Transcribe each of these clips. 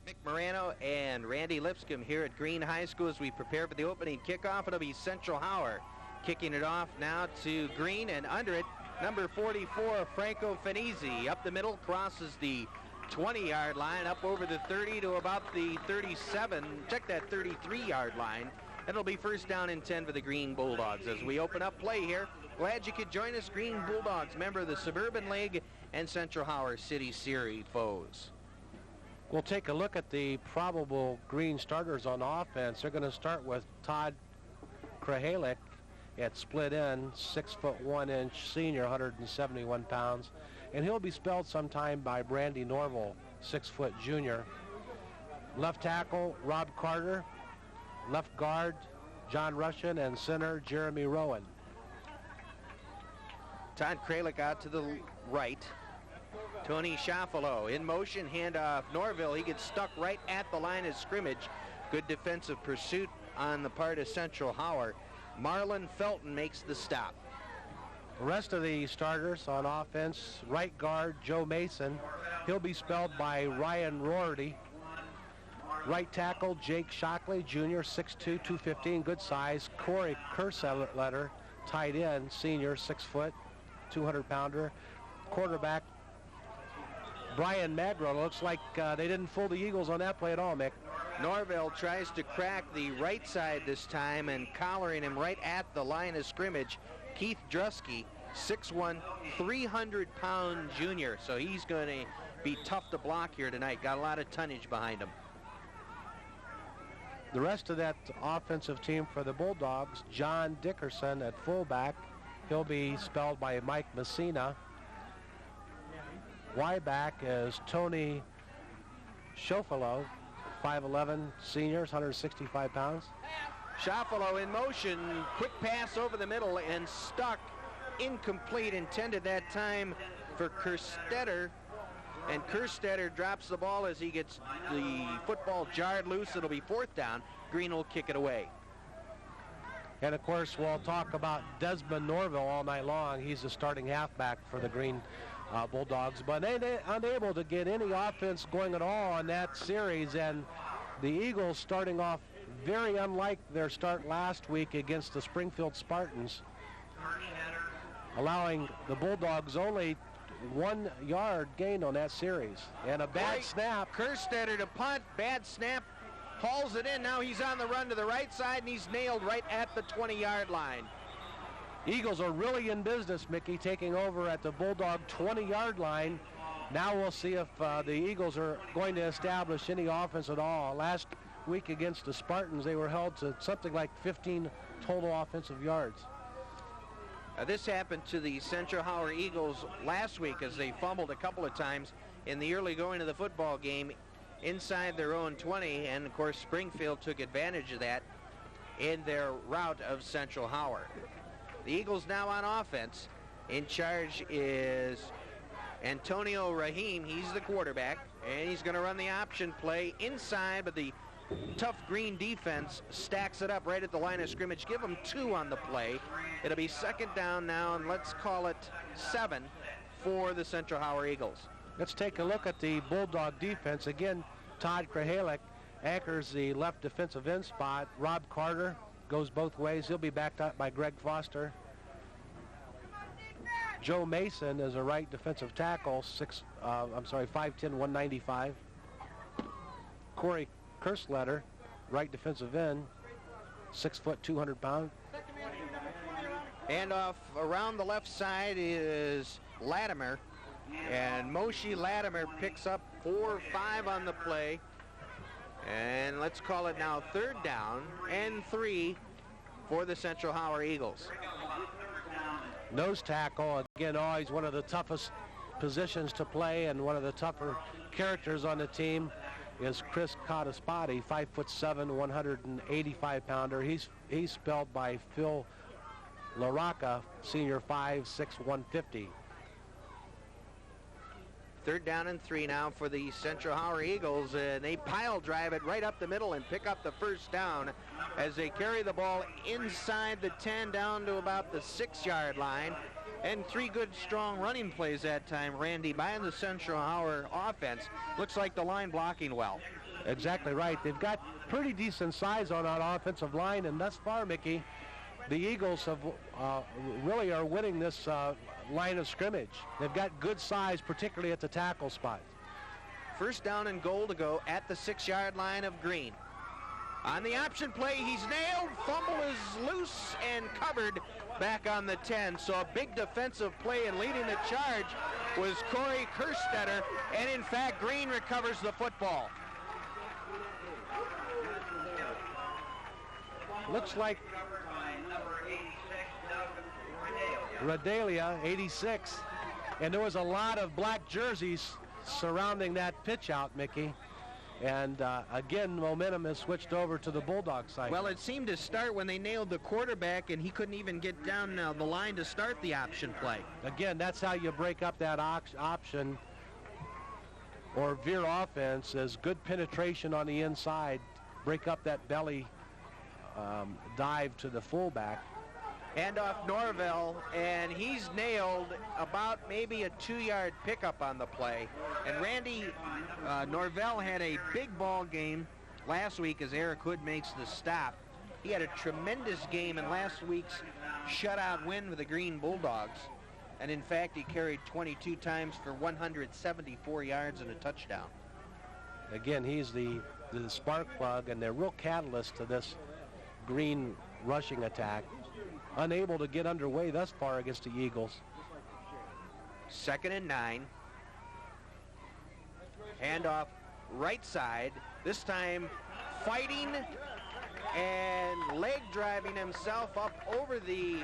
Mick Morano and Randy Lipscomb here at Green High School as we prepare for the opening kickoff. It'll be Central Howard kicking it off now to Green, and under it, number 44, Franco Finizzi. Up the middle, crosses the 20-yard line, up over the 30 to about the 37. Check that 33-yard line. It'll be first down and 10 for the Green Bulldogs as we open up play here. Glad you could join us. Green Bulldogs, member of the Suburban League and Central Howard City Series foes. We'll take a look at the probable Green starters on offense. They're going to start with Todd Krahalik at split end, 6'1" senior, 171 pounds. And he'll be spelled sometime by Brandy Norville, 6' junior. Left tackle, Rob Carter. Left guard, John Russian, and center, Jeremy Rowan. Todd Kralik out to the right. Tony Schaffalo in motion, handoff Norville. He gets stuck right at the line of scrimmage. Good defensive pursuit on the part of Central Howard. Marlon Felton makes the stop. The rest of the starters on offense, right guard, Joe Mason. He'll be spelled by Ryan Rorty. Right tackle, Jake Shockley, Jr., 6'2", 215, good size. Corey Kersetter, tight end, senior, 6', 200-pounder. Quarterback, Brian Magro. Looks like they didn't fool the Eagles on that play at all, Mick. Norville tries to crack the right side this time and collaring him right at the line of scrimmage. Keith Drusky, 6'1", 300-pound junior. So he's going to be tough to block here tonight. Got a lot of tonnage behind him. The rest of that offensive team for the Bulldogs, John Dickerson at fullback. He'll be spelled by Mike Messina. Y-back is Tony Schofalo, 5'11", seniors, 165 pounds. Schofalo in motion, quick pass over the middle and stuck, incomplete, intended that time for Kerstetter. And Kerstetter drops the ball as he gets the football jarred loose. It'll be fourth down. Green will kick it away. And of course, we'll talk about Desmond Norville all night long. He's the starting halfback for the Green Bulldogs, but unable to get any offense going at all on that series. And the Eagles starting off very unlike their start last week against the Springfield Spartans, allowing the Bulldogs only 1 yard gained on that series. And a bad snap. Kerstetter to punt, bad snap, hauls it in. Now he's on the run to the right side, and he's nailed right at the 20-yard line. Eagles are really in business, Mickey, taking over at the Bulldog 20-yard line. Now we'll see if the Eagles are going to establish any offense at all. Last week against the Spartans, they were held to something like 15 total offensive yards. This happened to the Central Howard Eagles last week as they fumbled a couple of times in the early going of the football game inside their own 20, and of course Springfield took advantage of that in their rout of Central Howard. The Eagles now on offense. In charge is Antonio Rahim. He's the quarterback, and he's going to run the option play inside, but the tough Green defense stacks it up right at the line of scrimmage. Give them 2 on the play. It'll be second down now, and let's call it 7 for the Central Howard Eagles. Let's take a look at the Bulldog defense. Again, Todd Krahalik anchors the left defensive end spot. Rob Carter goes both ways. He'll be backed up by Greg Foster. Joe Mason is a right defensive tackle, 5'10", 195. Corey Kerstetter, right defensive end, 6', 200 pounds. And off around the left side is Latimer, and Moshe Latimer picks up 4 or 5 on the play. And let's call it now third down and 3 for the Central Howard Eagles. Nose tackle, again, always one of the toughest positions to play and one of the tougher characters on the team is Chris Cottaspati, 5'7", 185-pounder. He's spelled by Phil LaRocca, senior, 5'6", 150. Third down and 3 now for the Central Howard Eagles, and they pile drive it right up the middle and pick up the first down as they carry the ball inside the 10 down to about the 6-yard line. And 3 good, strong running plays that time, Randy, by the Central Howard offense. Looks like the line blocking well. Exactly right. They've got pretty decent size on that offensive line, and thus far, Mickey, the Eagles have really are winning this line of scrimmage. They've got good size, particularly at the tackle spot. First down and goal to go at the 6-yard line of Green. On the option play, he's nailed. Fumble is loose and covered back on the 10. So a big defensive play, and leading the charge was Corey Kerstetter, and in fact, Green recovers the football. Looks like Redalia, 86, and there was a lot of black jerseys surrounding that pitch out, Mickey. And again, momentum has switched over to the Bulldog side. Well, it seemed to start when they nailed the quarterback, and he couldn't even get down the line to start the option play. Again, that's how you break up that option or veer offense, is good penetration on the inside, break up that belly dive to the fullback. Hand off Norvell, and he's nailed about maybe a 2-yard pickup on the play. And Randy Norvell had a big ball game last week as Eric Hood makes the stop. He had a tremendous game in last week's shutout win with the Green Bulldogs. And in fact, he carried 22 times for 174 yards and a touchdown. Again, he's the spark plug and the real catalyst to this Green rushing attack. Unable to get underway thus far against the Eagles. 2nd and 9. Handoff right side. This time fighting and leg driving himself up over the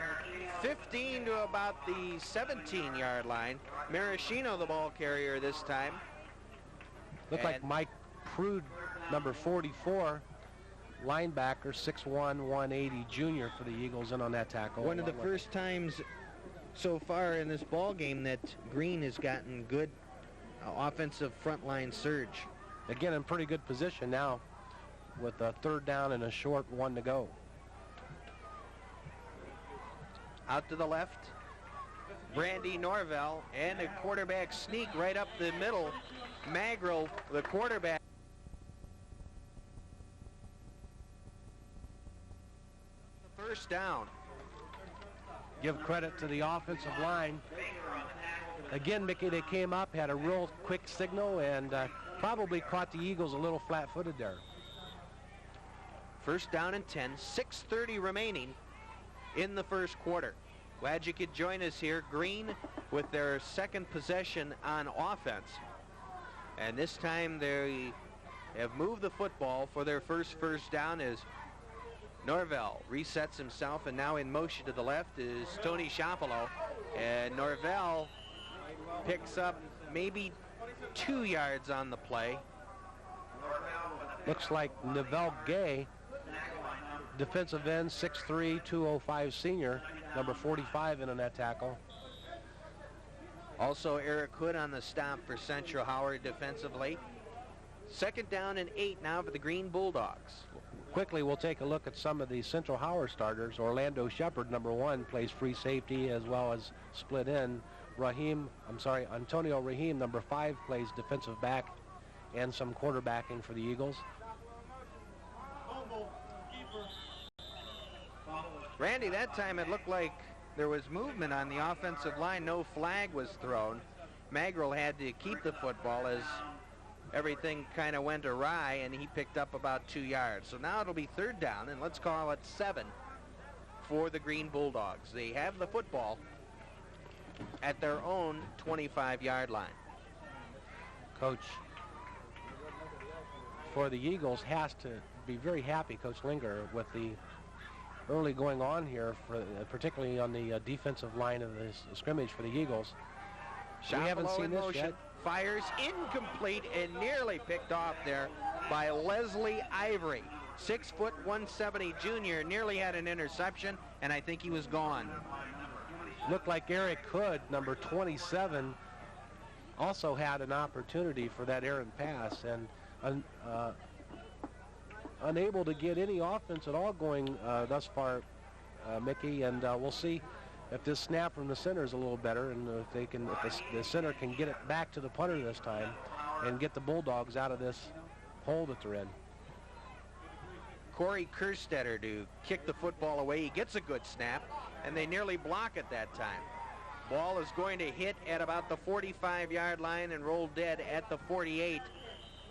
15 to about the 17-yard line. Maraschino, the ball carrier this time. Looked like Mike Prude, number 44. Linebacker, 6'1", 180 junior for the Eagles in on that tackle. One of the first times so far in this ball game that Green has gotten good offensive front line surge. Again, in pretty good position now with a 3rd down and a short 1 to go. Out to the left, Randy Norvell, and a quarterback sneak right up the middle. Magro, the quarterback. First down. Give credit to the offensive line. Again, Mickey, they came up, had a real quick signal, and probably caught the Eagles a little flat-footed there. First down and 10, 6:30 remaining in the first quarter. Glad you could join us here. Green with their second possession on offense. And this time they have moved the football for their first down as Norvell resets himself, and now in motion to the left is Tony Shapalo. And Norvell picks up maybe 2 yards on the play. Looks like Neville Gay, defensive end, 6'3", 205 senior, number 45 in on that tackle. Also Eric Hood on the stop for Central Howard defensively. 2nd down and 8 now for the Green Bulldogs. Quickly, we'll take a look at some of the Central Howard starters. Orlando Shepard, number 1, plays free safety as well as split end. Antonio Rahim, number 5, plays defensive back and some quarterbacking for the Eagles. Randy, that time it looked like there was movement on the offensive line. No flag was thrown. Magrill had to keep the football as everything kind of went awry, and he picked up about 2 yards. So now it'll be 3rd down, and let's call it 7 for the Green Bulldogs. They have the football at their own 25-yard line. Coach for the Eagles has to be very happy, Coach Linger, with the early going on here, for particularly on the defensive line of this scrimmage for the Eagles. We haven't seen this yet. Fires incomplete and nearly picked off there by Leslie Ivory. 6', 170 junior, nearly had an interception, and I think he was gone. Looked like Eric Hood, number 27, also had an opportunity for that errant pass, and unable to get any offense at all going thus far, Mickey, and we'll see if this snap from the center is a little better, and if the center can get it back to the punter this time and get the Bulldogs out of this hole that they're in. Corey Kerstetter to kick the football away. He gets a good snap, and they nearly block it that time. Ball is going to hit at about the 45-yard line and roll dead at the 48.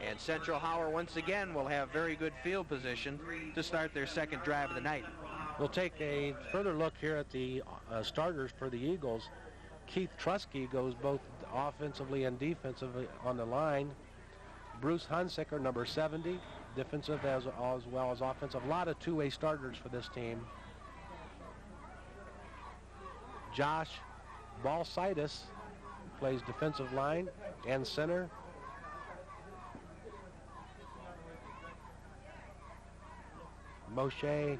And Central Howard once again will have very good field position to start their second drive of the night. We'll take a further look here at the starters for the Eagles. Keith Trusky goes both offensively and defensively on the line. Bruce Hunsicker, number 70, defensive as well as offensive. A lot of two-way starters for this team. Josh Balsitis plays defensive line and center. Moshe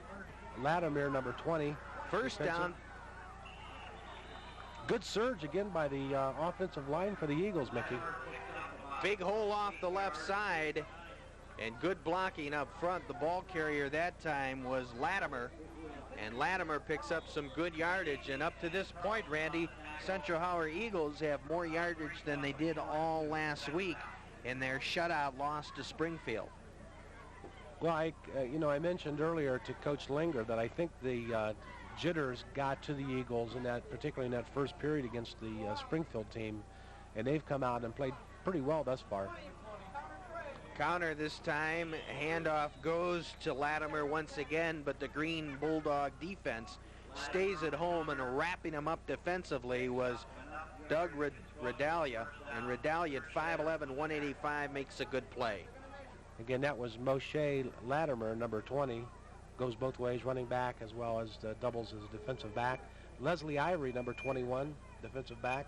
Latimer, number 20. First down. Good surge again by the offensive line for the Eagles, Mickey. Big hole off the left side and good blocking up front. The ball carrier that time was Latimer, and Latimer picks up some good yardage. And up to this point, Randy, Central Howard Eagles have more yardage than they did all last week in their shutout loss to Springfield. Well, I mentioned earlier to Coach Linger that I think the jitters got to the Eagles in that, particularly in that first period against the Springfield team, and they've come out and played pretty well thus far. Counter this time. Handoff goes to Latimer once again, but the Green Bulldog defense stays at home, and wrapping him up defensively was Doug Redalia, and Redalia at 5'11", 185 makes a good play. Again, that was Moshe Latimer, number 20. Goes both ways, running back as well as doubles as defensive back. Leslie Ivory, number 21, defensive back.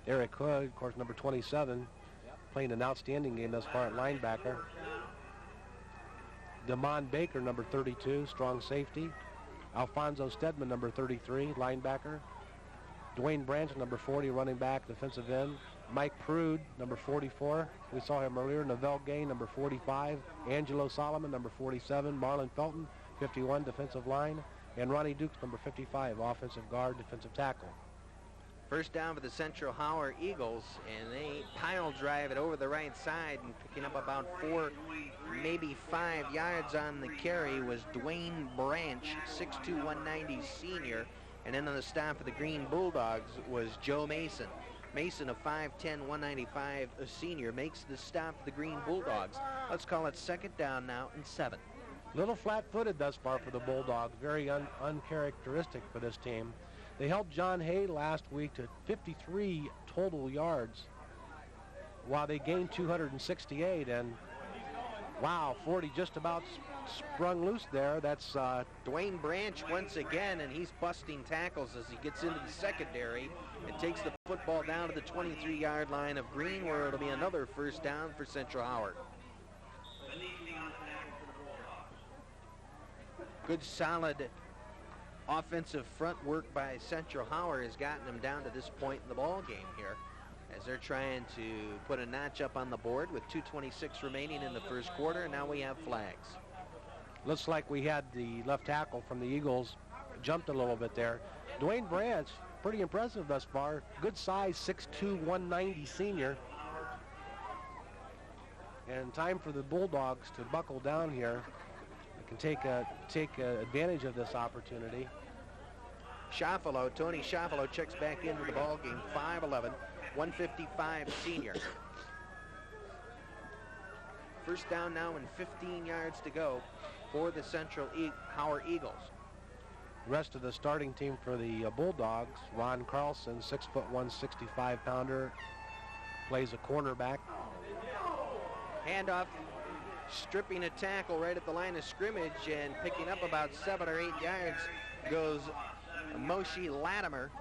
Eric Hood, of course, number 27, playing an outstanding game thus far at linebacker. Damon Baker, number 32, strong safety. Alfonso Stedman, number 33, linebacker. Dwayne Branch, number 40, running back, defensive end. Mike Prude, number 44. We saw him earlier. Novell Gay, number 45. Angelo Solomon, number 47. Marlon Felton, 51, defensive line. And Ronnie Dukes, number 55, offensive guard, defensive tackle. First down for the Central Howard Eagles, and they pile drive it over the right side, and picking up about 4, maybe 5 yards on the carry was Dwayne Branch, 6'2", 190 senior. And then on the stop for the Green Bulldogs was Joe Mason. Mason, a 5'10", 195 senior, makes the stop for the Green Bulldogs. Let's call it second down now and 7. Little flat-footed thus far for the Bulldogs. Very uncharacteristic for this team. They held John Hay last week to 53 total yards while they gained 268. And wow, 40 just about sprung loose there. That's Dwayne Branch once again, and he's busting tackles as he gets into the secondary and takes the football down to the 23-yard line of Green, where it'll be another first down for Central Howard. Good solid offensive front work by Central Howard has gotten them down to this point in the ball game here, as they're trying to put a notch up on the board with 2:26 remaining in the first quarter, and now we have flags. Looks like we had the left tackle from the Eagles jumped a little bit there. Dwayne Branch, pretty impressive thus far. Good size, 6'2", 190 senior. And time for the Bulldogs to buckle down here. They can take advantage of this opportunity. Tony Schaffalo checks back into the ball game, 5'11", 155 senior. First down now and 15 yards to go for the Central Howard Eagles. Rest of the starting team for the Bulldogs: Ron Carlson, 6'1", 165-pounder, plays a cornerback. Handoff, stripping a tackle right at the line of scrimmage, and picking up about 7 or 8 yards goes Moshe Latimer.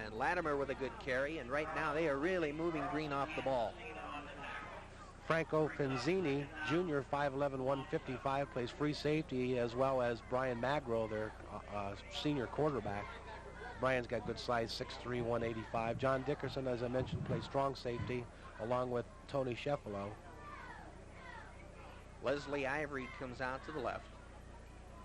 And Latimer with a good carry, and right now they are really moving Green off the ball. Franco Fenzini, junior, 5'11", 155, plays free safety, as well as Brian Magro, their senior quarterback. Brian's got good size, 6'3", 185. John Dickerson, as I mentioned, plays strong safety, along with Tony Schaffalo. Leslie Ivory comes out to the left.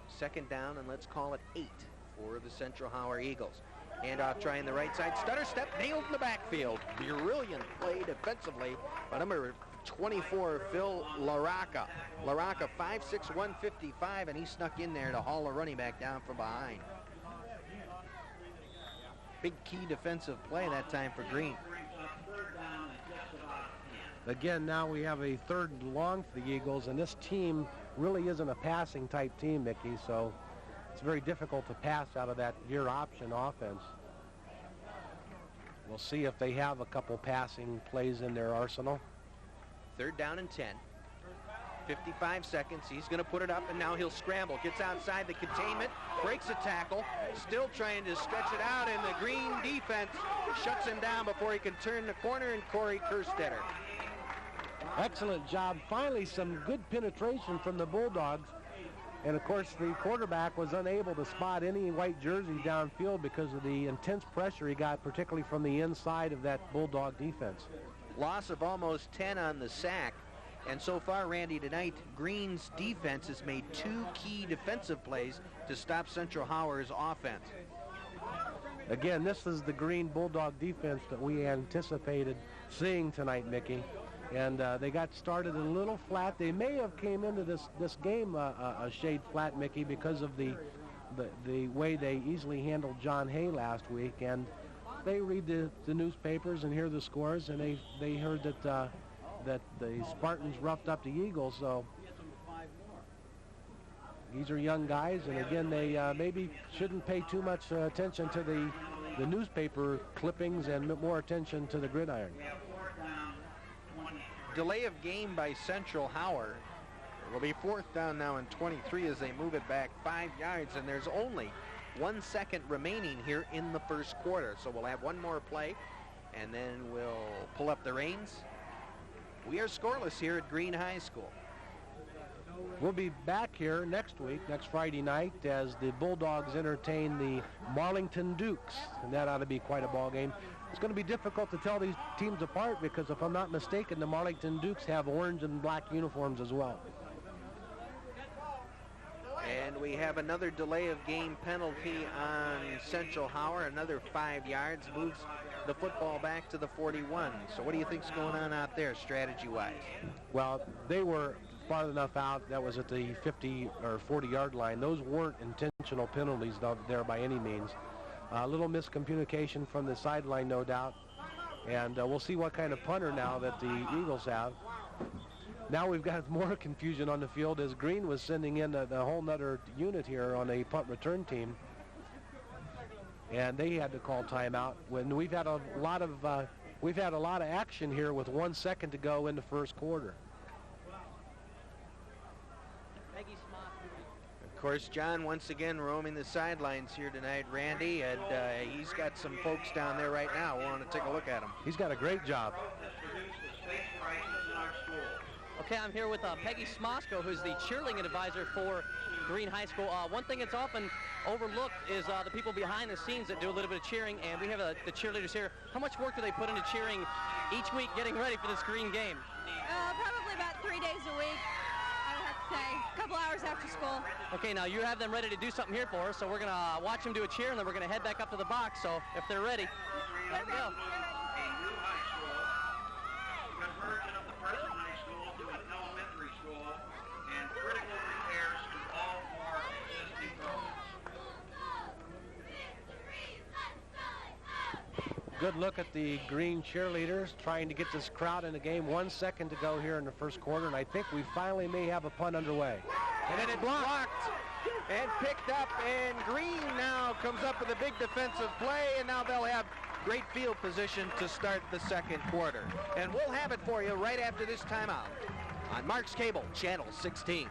Second down, and let's call it 8 for the Central Howard Eagles. Handoff trying the right side. Stutter step nailed in the backfield. Brilliant play defensively by number 24, Phil LaRocca. LaRocca, 5'6", 155, and he snuck in there to haul a running back down from behind. Big key defensive play that time for Green. Again, now we have a 3rd and long for the Eagles, and this team really isn't a passing type team, Mickey, so it's very difficult to pass out of that near option offense. We'll see if they have a couple passing plays in their arsenal. 3rd down and 10. 55 seconds. He's going to put it up, and now he'll scramble. Gets outside the containment, breaks a tackle, still trying to stretch it out, and the Green defense shuts him down before he can turn the corner, and Corey Kerstetter. Excellent job. Finally, some good penetration from the Bulldogs. And, of course, the quarterback was unable to spot any white jersey downfield because of the intense pressure he got, particularly from the inside of that Bulldog defense. Loss of almost 10 on the sack. And so far, Randy, tonight, Green's defense has made 2 key defensive plays to stop Central Howard's offense. Again, this is the Green Bulldog defense that we anticipated seeing tonight, Mickey. And they got started a little flat. They may have came into this game a shade flat, Mickey, because of the way they easily handled John Hay last week. And they read the newspapers and hear the scores, and they heard that that the Spartans roughed up the Eagles. So these are young guys, and again, they maybe shouldn't pay too much attention to the newspaper clippings and more attention to the gridiron. Delay of game by Central Howard. It will be 4th down now and 23 as they move it back 5 yards, and there's only 1 second remaining here in the first quarter. So we'll have one more play, and then we'll pull up the reins. We are scoreless here at Green High School. We'll be back here next week, next Friday night, as the Bulldogs entertain the Marlington Dukes, and that ought to be quite a ball game. It's going to be difficult to tell these teams apart because, if I'm not mistaken, the Marlington Dukes have orange and black uniforms as well. And we have another delay of game penalty on Central Howard. Another 5 yards, moves the football back to the 41. So what do you think's going on out there strategy-wise? Well, they were far enough out. That was at the 50 or 40-yard line. Those weren't intentional penalties there by any means. A little miscommunication from the sideline, no doubt. And we'll see what kind of punter now that the Eagles have. Now we've got more confusion on the field as Green was sending in a whole nother unit here on a punt return team. And they had to call timeout when we've had a lot of action here with 1 second to go in the first quarter. Of course, John once again roaming the sidelines here tonight, Randy, and he's got some folks down there right now. We want to take a look at him. He's got a great job. Okay, I'm here with Peggy Smosko, who's the cheerleading advisor for Green High School. One thing that's often overlooked is the people behind the scenes that do a little bit of cheering, and we have the cheerleaders here. How much work do they put into cheering each week getting ready for this Green game? Probably about 3 days a week, I would have to say. A couple hours after school. Okay, now you have them ready to do something here for us, so we're going to watch them do a cheer, and then we're going to head back up to the box. So if they're ready, let them go. Good look at the Green cheerleaders trying to get this crowd in the game. 1 second to go here in the first quarter, and I think we finally may have a punt underway. And then it's blocked and picked up, and Green now comes up with a big defensive play, and now they'll have great field position to start the second quarter. And we'll have it for you right after this timeout on Mark's Cable, Channel 16.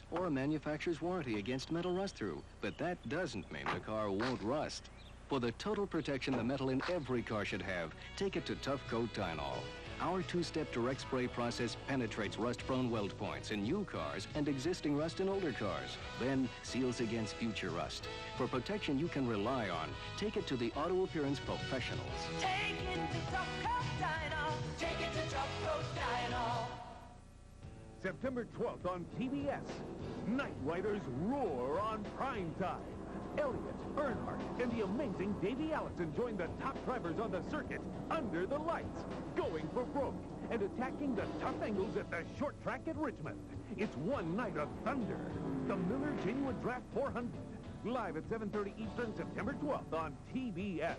Or a manufacturer's warranty against metal rust-through. But that doesn't mean the car won't rust. For the total protection the metal in every car should have, take it to Tough Coat Tynol. Our two-step direct spray process penetrates rust-prone weld points in new cars and existing rust in older cars, then seals against future rust. For protection you can rely on, take it to the auto appearance professionals. Take it to Top Coat Dynol. Take it to Top Coat Dynol. September 12th on TBS. Night Riders roar on prime time. Elliott, Earnhardt, and the amazing Davey Allison join the top drivers on the circuit under the lights, going for broke and attacking the tough angles at the short track at Richmond. It's one night of thunder. The Miller Genuine Draft 400, live at 7:30 Eastern, September 12th on TBS.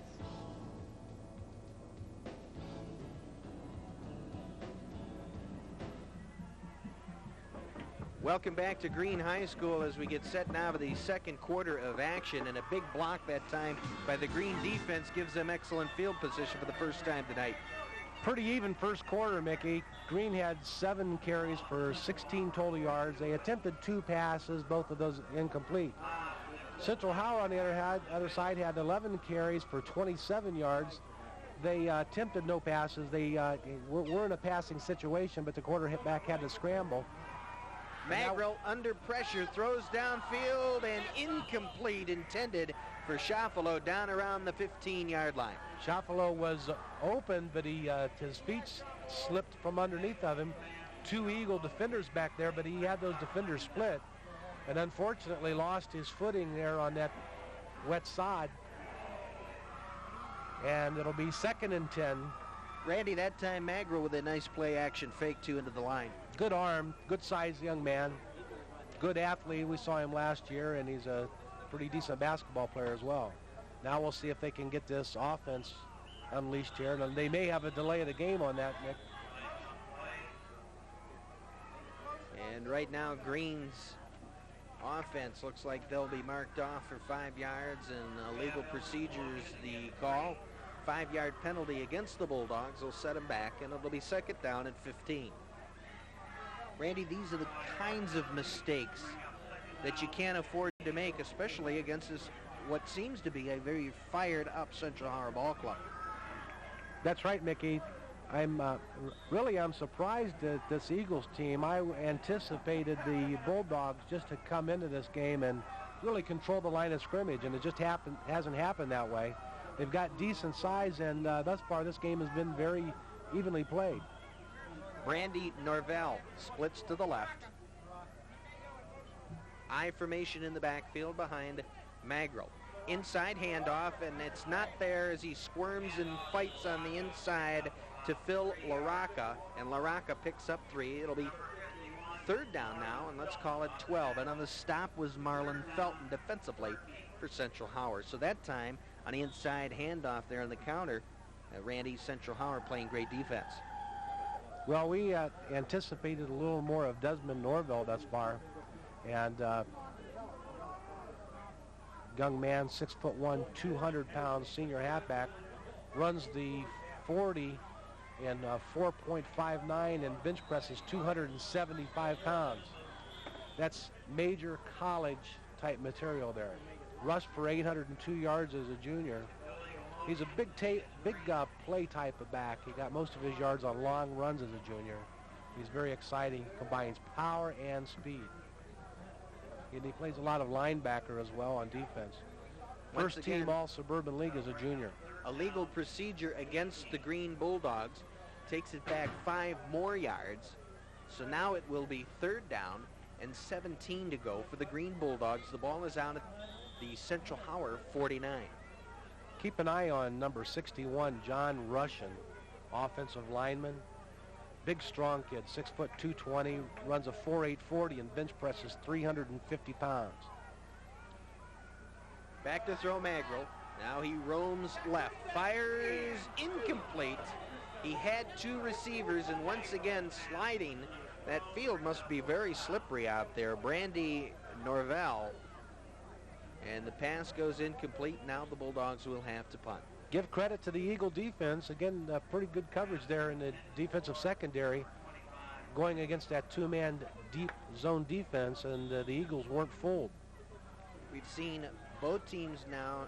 Welcome back to Green High School as we get set now for the second quarter of action, and a big block that time by the Green defense gives them excellent field position for the first time tonight. Pretty even first quarter, Mickey. Green had 7 carries for 16 total yards. They attempted 2 passes, both of those incomplete. Central Howard, on the other side, had 11 carries for 27 yards. They attempted no passes. They were in a passing situation, but the quarterback had to scramble. Magrill under pressure, throws downfield and incomplete, intended for Schaffalo down around the 15-yard line. Schaffalo was open, but his feet slipped from underneath of him. 2 Eagle defenders back there, but he had those defenders split and unfortunately lost his footing there on that wet sod. And it'll be 2nd and 10. Randy, that time Magrill with a nice play action fake 2 into the line. Good arm, good sized young man, good athlete. We saw him last year, and he's a pretty decent basketball player as well. Now we'll see if they can get this offense unleashed here. And they may have a delay of the game on that, Nick. And right now, Green's offense looks like they'll be marked off for 5 yards, and legal procedures the call. 5-yard penalty against the Bulldogs will set them back, and it'll be 2nd down and 15. Randy, these are the kinds of mistakes that you can't afford to make, especially against this, what seems to be a very fired-up Central Howard ball club. That's right, Mickey. I'm surprised at this Eagles team. I anticipated the Bulldogs just to come into this game and really control the line of scrimmage, and it just hasn't happened that way. They've got decent size, and thus far this game has been very evenly played. Brandy Norvell splits to the left. I formation in the backfield behind Magrill. Inside handoff, and it's not there as he squirms and fights on the inside to Phil LaRocca, and LaRocca picks up 3. It'll be 3rd down now, and let's call it 12. And on the stop was Marlon Felton defensively for Central Howard. So that time, on the inside handoff there on the counter, Randy, Central Howard playing great defense. Well, we anticipated a little more of Desmond Norvell thus far, and young man, 6'1", 200 pounds, senior halfback, runs the 40 in 4.59 and bench presses 275 pounds. That's major college type material there. Rushed for 802 yards as a junior. He's a big play type of back. He got most of his yards on long runs as a junior. He's very exciting, combines power and speed. And he plays a lot of linebacker as well on defense. First team All-Suburban League as a junior. A legal procedure against the Green Bulldogs takes it back 5 more yards. So now it will be 3rd down and 17 to go for the Green Bulldogs. The ball is out at the Central Howard 49. Keep an eye on number 61, John Russian, offensive lineman. Big, strong kid, 6', 220, runs a 4.840 and bench presses 350 pounds. Back to throw Magrill. Now he roams left, fires incomplete. He had 2 receivers, and once again sliding. That field must be very slippery out there. Brandy Norvell. And the pass goes incomplete. Now the Bulldogs will have to punt. Give credit to the Eagle defense. Again, pretty good coverage there in the defensive secondary, going against that 2-man deep zone defense, and the Eagles weren't fooled. We've seen both teams now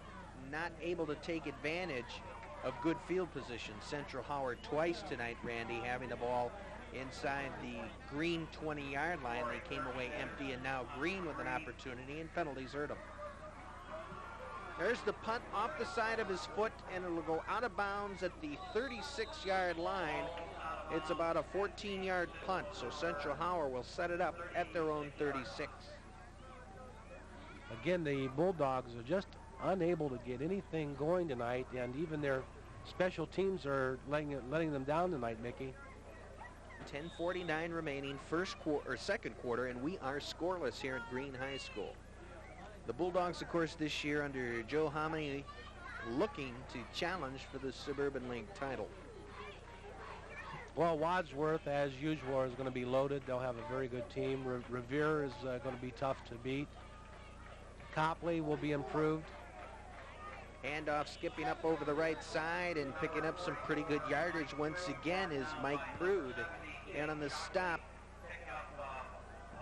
not able to take advantage of good field position. Central Howard twice tonight, Randy, having the ball inside the Green 20-yard line. They came away empty, and now Green with an opportunity, and penalties hurt them. There's the punt off the side of his foot, and it'll go out of bounds at the 36-yard line. It's about a 14-yard punt, so Central Howard will set it up at their own 36. Again, the Bulldogs are just unable to get anything going tonight, and even their special teams are letting them down tonight, Mickey. 10:49 remaining, second quarter, and we are scoreless here at Green High School. The Bulldogs, of course, this year under Joe Hominy, looking to challenge for the Suburban League title. Well, Wadsworth, as usual, is going to be loaded. They'll have a very good team. Revere is going to be tough to beat. Copley will be improved. Handoff skipping up over the right side and picking up some pretty good yardage once again is Mike Prude. And on the stop,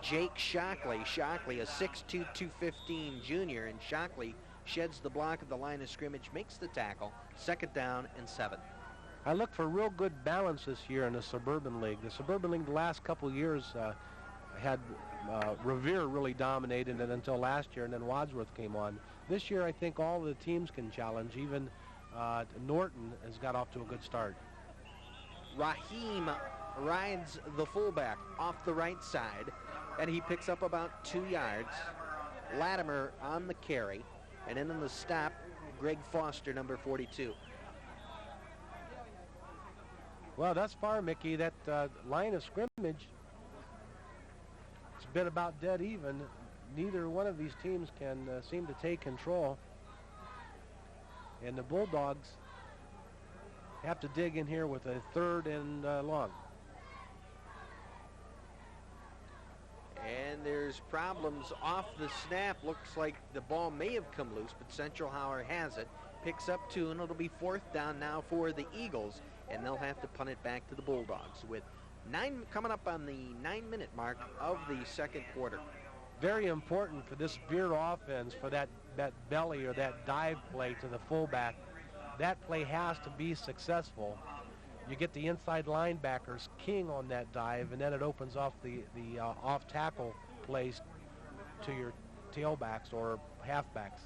Jake Shockley. Shockley, a 6'2", 215 junior, and Shockley sheds the block at the line of scrimmage, makes the tackle, 2nd down and 7. I look for real good balance this year in the Suburban League. The Suburban League the last couple years had Revere really dominated it until last year, and then Wadsworth came on. This year, I think all the teams can challenge. Even Norton has got off to a good start. Raheem rides the fullback off the right side, and he picks up about 2 yards. Latimer on the carry, and then on the stop, Greg Foster, number 42. Well, thus far, Mickey, that line of scrimmage, it's been about dead even. Neither one of these teams can seem to take control. And the Bulldogs have to dig in here with a 3rd and long. And there's problems off the snap. Looks like the ball may have come loose, but Central Howard has it. Picks up 2, and it'll be 4th down now for the Eagles, and they'll have to punt it back to the Bulldogs with coming up on the 9-minute mark of the second quarter. Very important for this Beard offense, for that belly or that dive play to the fullback. That play has to be successful. You get the inside linebackers king on that dive, and then it opens off the off-tackle plays to your tailbacks or halfbacks.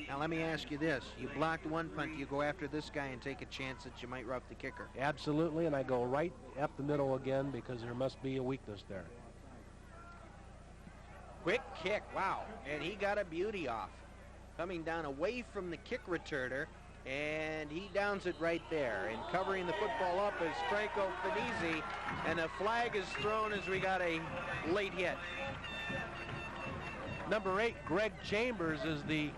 Now let me ask you this. You blocked one punt, you go after this guy and take a chance that you might rough the kicker. Absolutely, and I go right up the middle again because there must be a weakness there. Quick kick, wow, and he got a beauty off. Coming down away from the kick returner, and he downs it right there. And covering the football up is Franco Finizzi, and a flag is thrown as we got a late hit. Number 8, Greg Chambers, is the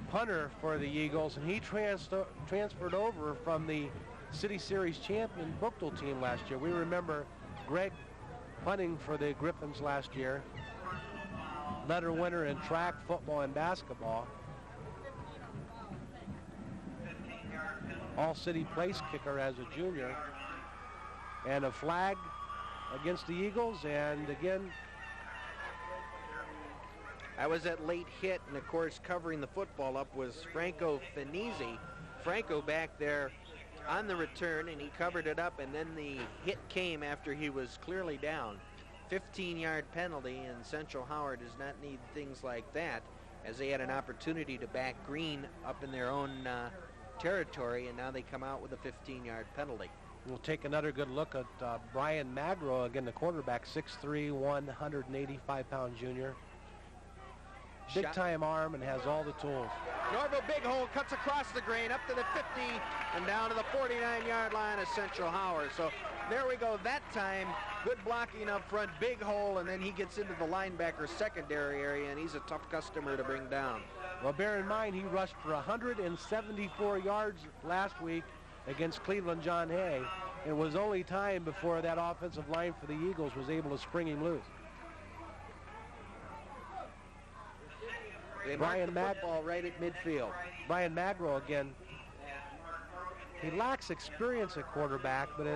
punter for the Eagles, and he transferred over from the City Series champion Brookville team last year. We remember Greg punting for the Griffins last year. Letter winner in track, football, and basketball. All-city place kicker as a junior. And a flag against the Eagles, and again, that was that late hit, and of course covering the football up was Franco Finizzi. Franco back there on the return, and he covered it up, and then the hit came after he was clearly down. 15-yard penalty, and Central Howard does not need things like that, as they had an opportunity to back Green up in their own territory, and now they come out with a 15-yard penalty. We'll take another good look at Brian Magro, again the quarterback, 6'3", 185-pound junior. Big-time arm and has all the tools. Norville Big Hole cuts across the grain up to the 50 and down to the 49-yard line of Central Howard. So there we go. That time, good blocking up front, Big Hole, and then he gets into the linebacker secondary area, and he's a tough customer to bring down. Well, bear in mind, he rushed for 174 yards last week against Cleveland John Hay. It was only time before that offensive line for the Eagles was able to spring him loose. They mark the football right at midfield. Brian Magro again. He lacks experience at quarterback, but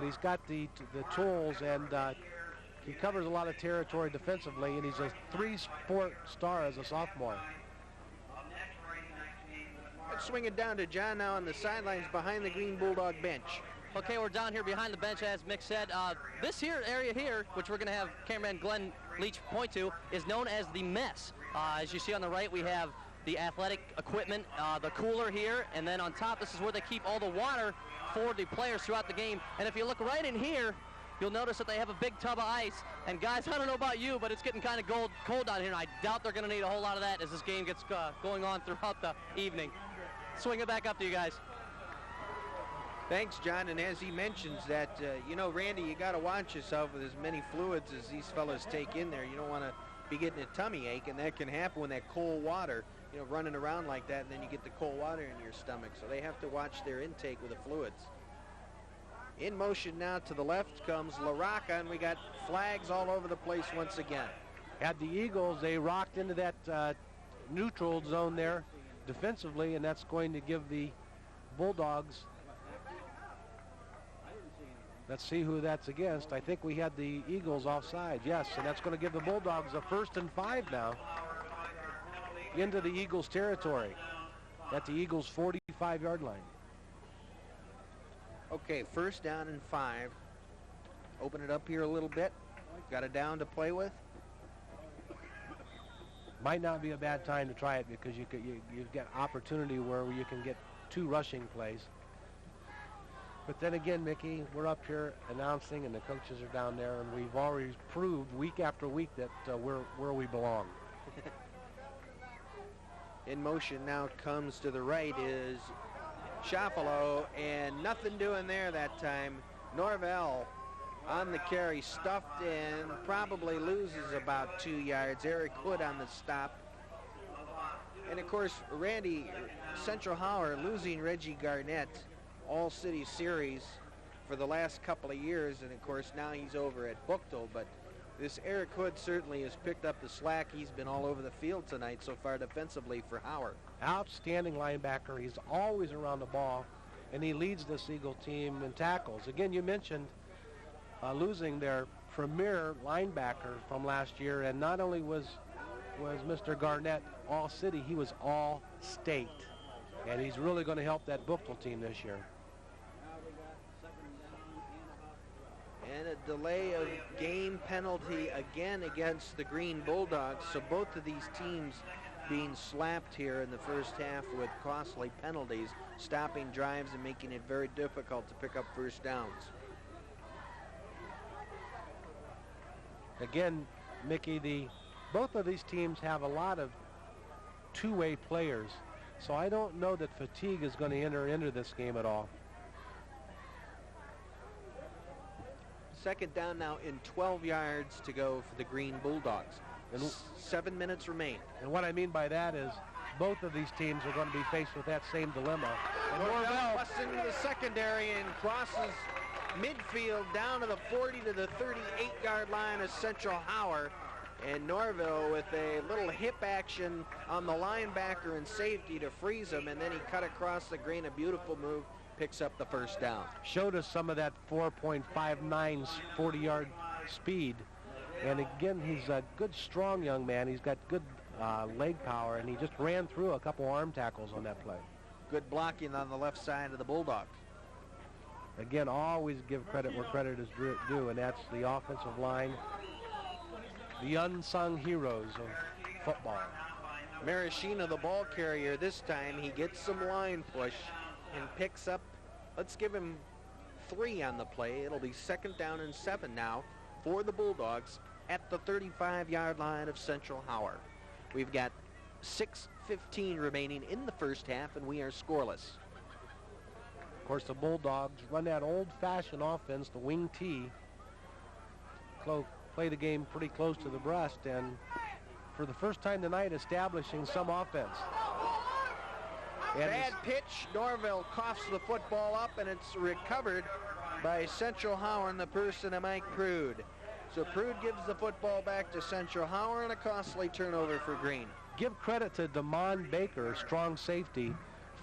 he's got the tools, and he covers a lot of territory defensively, and he's a 3-sport star as a sophomore. Let's swing it down to John now on the sidelines behind the Green Bulldog bench. Okay, we're down here behind the bench, as Mick said. This here area here, which we're going to have cameraman Glenn Leach point to, is known as the mess. As you see on the right, we have the athletic equipment, the cooler here, and then on top, this is where they keep all the water for the players throughout the game. And if you look right in here, you'll notice that they have a big tub of ice. And guys, I don't know about you, but it's getting kind of cold down here, and I doubt they're going to need a whole lot of that as this game gets going on throughout the evening. Swing it back up to you guys. Thanks, John. And as he mentions that, you know, Randy, you got to watch yourself with as many fluids as these fellas take in there. You don't want to be getting a tummy ache, and that can happen when that cold water, you know, running around like that, and then you get the cold water in your stomach. So they have to watch their intake with the fluids. In motion now to the left comes LaRocca, and we got flags all over the place once again. At the Eagles, they rocked into that neutral zone there defensively, and that's going to give the Bulldogs, let's see who that's against. I think we had the Eagles offside, yes, and that's going to give the Bulldogs a 1st and 5 now into the Eagles territory at the Eagles 45-yard line. Okay, 1st down and 5. Open it up here a little bit. Got a down to play with. Might not be a bad time to try it because you've got opportunity where you can get 2 rushing plays. But then again, Mickey, we're up here announcing and the coaches are down there, and we've already proved week after week that we're where we belong. In motion now comes to the right is Schaffalo, and nothing doing there that time. Norvell on the carry, stuffed in, probably loses about 2 yards. Eric Hood on the stop. And of course, Randy, Central Howard losing Reggie Garnett All-City Series for the last couple of years, and of course now he's over at Buchtel, but this Eric Hood certainly has picked up the slack. He's been all over the field tonight so far defensively for Howard. Outstanding linebacker. He's always around the ball, and he leads this Eagle team in tackles. Again, you mentioned losing their premier linebacker from last year, and not only was Mr. Garnett All-City, he was All-State, and he's really going to help that Buchtel team this year. And a delay of game penalty again against the Green Bulldogs. So both of these teams being slapped here in the first half with costly penalties, stopping drives and making it very difficult to pick up first downs. Again, Mickey, both of these teams have a lot of two-way players, so I don't know that fatigue is going to enter into this game at all. 2nd down now in 12 yards to go for the Green Bulldogs. And 7 minutes remain. And what I mean by that is both of these teams are going to be faced with that same dilemma. And Norvell busts into the secondary and crosses midfield down to the 40 to the 38-yard line of Central Howard. And Norvell with a little hip action on the linebacker and safety to freeze him, and then he cut across the green, a beautiful move, picks up the first down. Showed us some of that 4.59 40-yard speed. And again, he's a good, strong young man. He's got good leg power, and he just ran through a couple arm tackles on that play. Good blocking on the left side of the Bulldogs. Again, always give credit where credit is due, and that's the offensive line, the unsung heroes of football. Maraschino, the ball carrier, this time he gets some line push and picks up, let's give him 3 on the play. It'll be 2nd down and 7 now for the Bulldogs at the 35-yard line of Central Howard. We've got 6:15 remaining in the first half, and we are scoreless. Of course, the Bulldogs run that old-fashioned offense, the wing T, play the game pretty close to the breast, and for the first time tonight, establishing some offense. And bad pitch. Norvell coughs the football up, and it's recovered by Central Howard in the person of Mike Prude. So Prude gives the football back to Central Howard, and a costly turnover for Green. Give credit to Damon Baker, strong safety,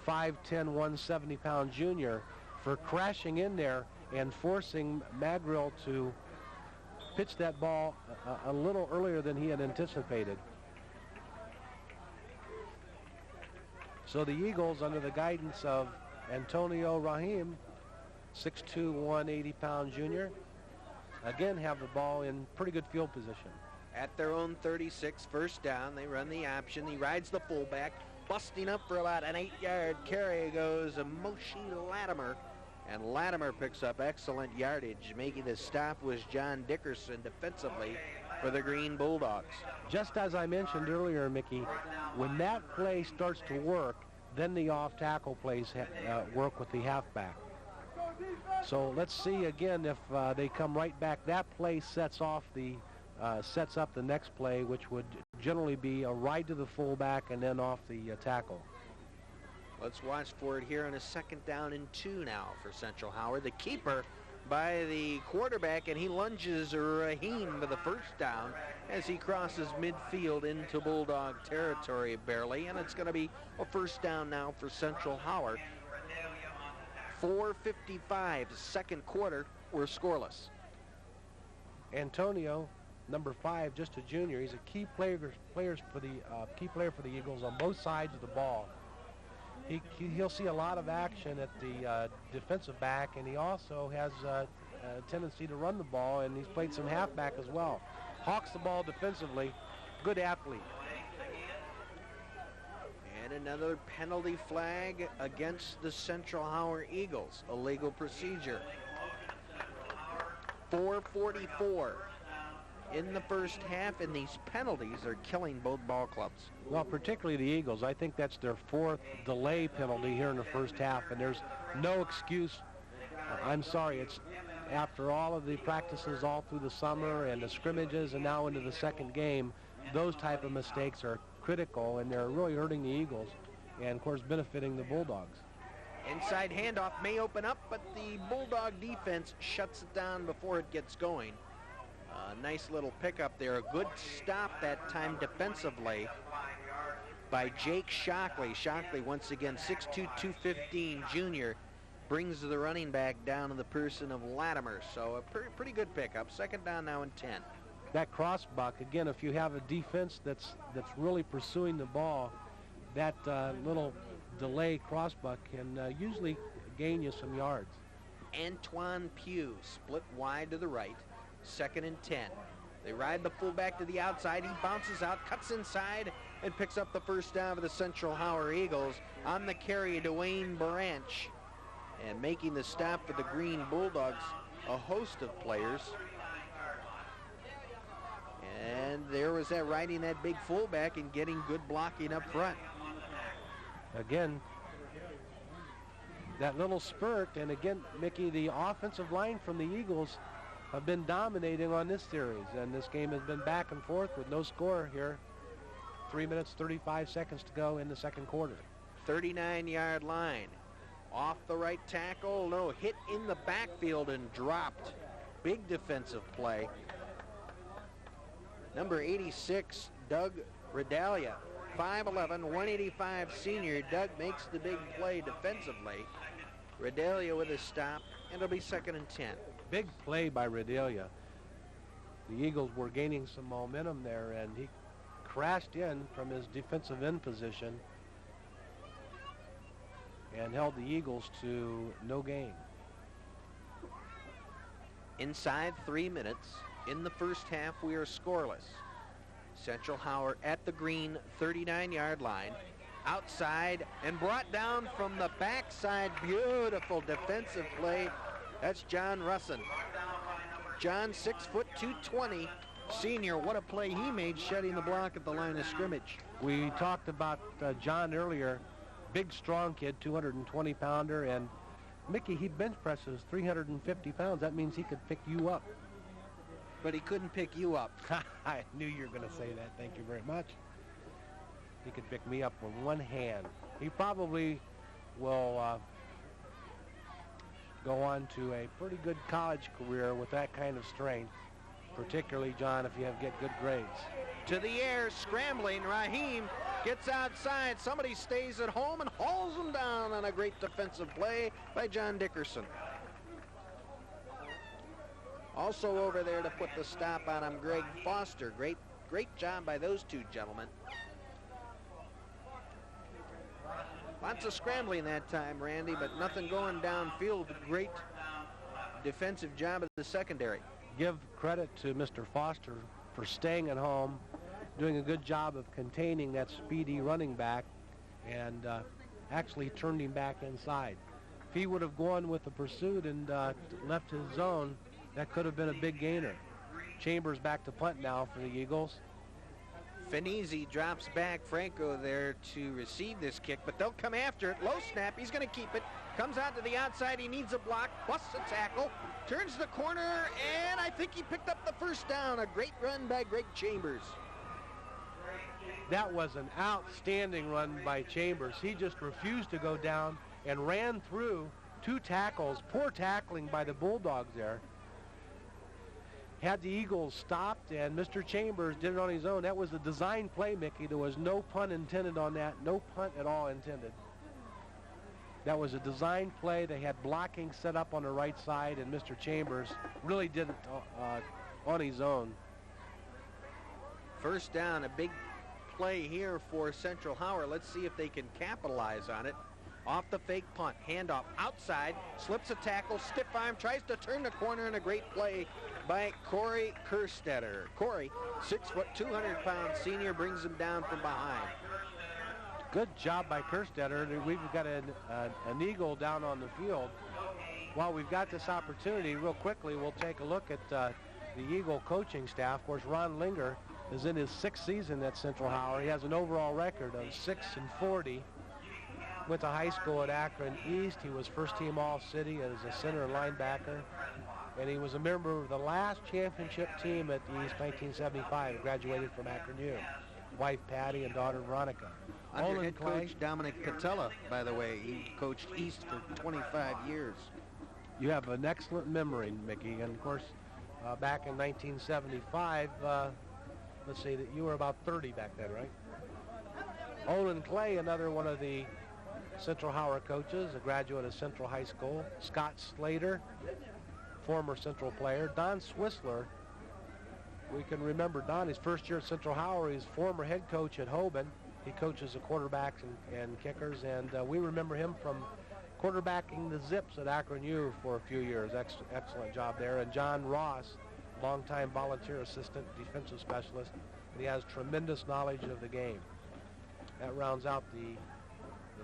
5'10", 170-pound junior, for crashing in there and forcing Magrill to pitch that ball a little earlier than he had anticipated. So the Eagles, under the guidance of Antonio Rahim, 6'2", 180-pound junior, again have the ball in pretty good field position. At their own 36, first down, they run the option. He rides the fullback, busting up for about an 8-yard carry goes Moshe Latimer. And Latimer picks up excellent yardage. Making the stop was John Dickerson defensively for the Green Bulldogs. Just as I mentioned earlier, Mickey, when that play starts to work, then the off-tackle plays work with the halfback. So let's see again if they come right back. That play sets up the next play, which would generally be a ride to the fullback and then off the tackle. Let's watch for it here on a 2nd down and 2 now for Central Howard. The keeper by the quarterback, and he lunges Rahim for the first down as he crosses midfield into Bulldog territory barely, and it's going to be a first down now for Central Howard. 4:55, second quarter, we're scoreless. Antonio, number 5, just a junior. He's a key player for the Eagles on both sides of the ball. He'll see a lot of action at the defensive back, and he also has a tendency to run the ball, and he's played some halfback as well. Hawks the ball defensively, good athlete. And another penalty flag against the Central Howard Eagles, a legal procedure. 4:44 in the first half, and these penalties are killing both ball clubs. Well, particularly the Eagles. I think that's their 4th delay penalty here in the first half, and there's no excuse. I'm sorry, it's after all of the practices all through the summer and the scrimmages and now into the second game, those type of mistakes are critical, and they're really hurting the Eagles and, of course, benefiting the Bulldogs. Inside handoff may open up, but the Bulldog defense shuts it down before it gets going. Nice little pickup there. A good stop that time defensively by Jake Shockley. Shockley, once again, 6'2", 215 junior, brings the running back down in the person of Latimer. So a pretty good pickup. Second down now and 10. That crossbuck, again, if you have a defense that's really pursuing the ball, that little delay crossbuck can usually gain you some yards. Antoine Pugh split wide to the right. 2nd and 10. They ride the fullback to the outside. He bounces out, cuts inside, and picks up the first down for the Central Howard Eagles. On the carry, Dwayne Branch. And making the stop for the Green Bulldogs, a host of players. And there was that riding that big fullback and getting good blocking up front. Again, that little spurt, and again, Mickey, the offensive line from the Eagles have been dominating on this series, and this game has been back and forth with no score here. 3 minutes, 35 seconds to go in the second quarter. 39-yard line. Off the right tackle, no, hit in the backfield and dropped. Big defensive play. Number 86, Doug Redalia, 5'11", 185 senior. Doug makes the big play defensively. Redalia with a stop, and it'll be 2nd and 10. Big play by Redalia. The Eagles were gaining some momentum there, and he crashed in from his defensive end position and held the Eagles to no gain. Inside 3 minutes. In the first half, we are scoreless. Central Howard at the green 39-yard line. Outside and brought down from the backside. Beautiful defensive play. That's John Russin. John, 6 foot 220 senior. What a play he made shutting the block at the line of scrimmage. We talked about John earlier. Big, strong kid, 220-pounder. And Mickey, he bench presses 350 pounds. That means he could pick you up. But he couldn't pick you up. I knew you were going to say that. Thank you very much. He could pick me up with one hand. He probably will go on to a pretty good college career with that kind of strength, particularly, John, if you get good grades. To the air, scrambling. Rahim gets outside. Somebody stays at home and hauls him down on a great defensive play by John Dickerson. Also over there to put the stop on him, Greg Foster. Great job by those two gentlemen. Lots of scrambling that time, Randy, but nothing going downfield. Great defensive job of the secondary. Give credit to Mr. Foster for staying at home, doing a good job of containing that speedy running back, and actually turned him back inside. If he would have gone with the pursuit and left his zone, that could have been a big gainer. Chambers back to punt now for the Eagles. Finizzi drops back. Franco there to receive this kick, but they'll come after it. Low snap. He's going to keep it. Comes out to the outside. He needs a block. Busts a tackle. Turns the corner, and I think he picked up the first down. A great run by Greg Chambers. That was an outstanding run by Chambers. He just refused to go down and ran through 2 tackles. Poor tackling by the Bulldogs there. Had the Eagles stopped, and Mr. Chambers did it on his own. That was a design play, Mickey. There was no pun intended on that. No punt at all intended. That was a design play. They had blocking set up on the right side, and Mr. Chambers really did it on his own. First down, a big play here for Central Howard. Let's see if they can capitalize on it. Off the fake punt, handoff outside, slips a tackle, stiff arm, tries to turn the corner, and a great play by Corey Kerstetter. Corey, 6 foot, 200-pound senior, brings him down from behind. Good job by Kerstetter. We've got an Eagle down on the field. While we've got this opportunity, real quickly, we'll take a look at the Eagle coaching staff. Of course, Ron Linger is in his 6th season at Central Howard. He has an overall record of 6-40. Went to high school at Akron East. He was first-team All-City as a center and linebacker. And he was a member of the last championship team at East, 1975. Graduated from Akron U. Wife Patty and daughter Veronica. Under head coach Dominic Patella, by the way. He coached East for 25 years. You have an excellent memory, Mickey. And, of course, back in 1975, let's see, that you were about 30 back then, right? Olin Clay, another one of the Central Howard coaches, a graduate of Central High School. Scott Slater, former Central player. Don Swissler, we can remember Don, his first year at Central Howard. He's former head coach at Hoban. He coaches the quarterbacks and kickers, and we remember him from quarterbacking the Zips at Akron U for a few years. Excellent job there. And John Ross, longtime volunteer assistant defensive specialist, and he has tremendous knowledge of the game. That rounds out the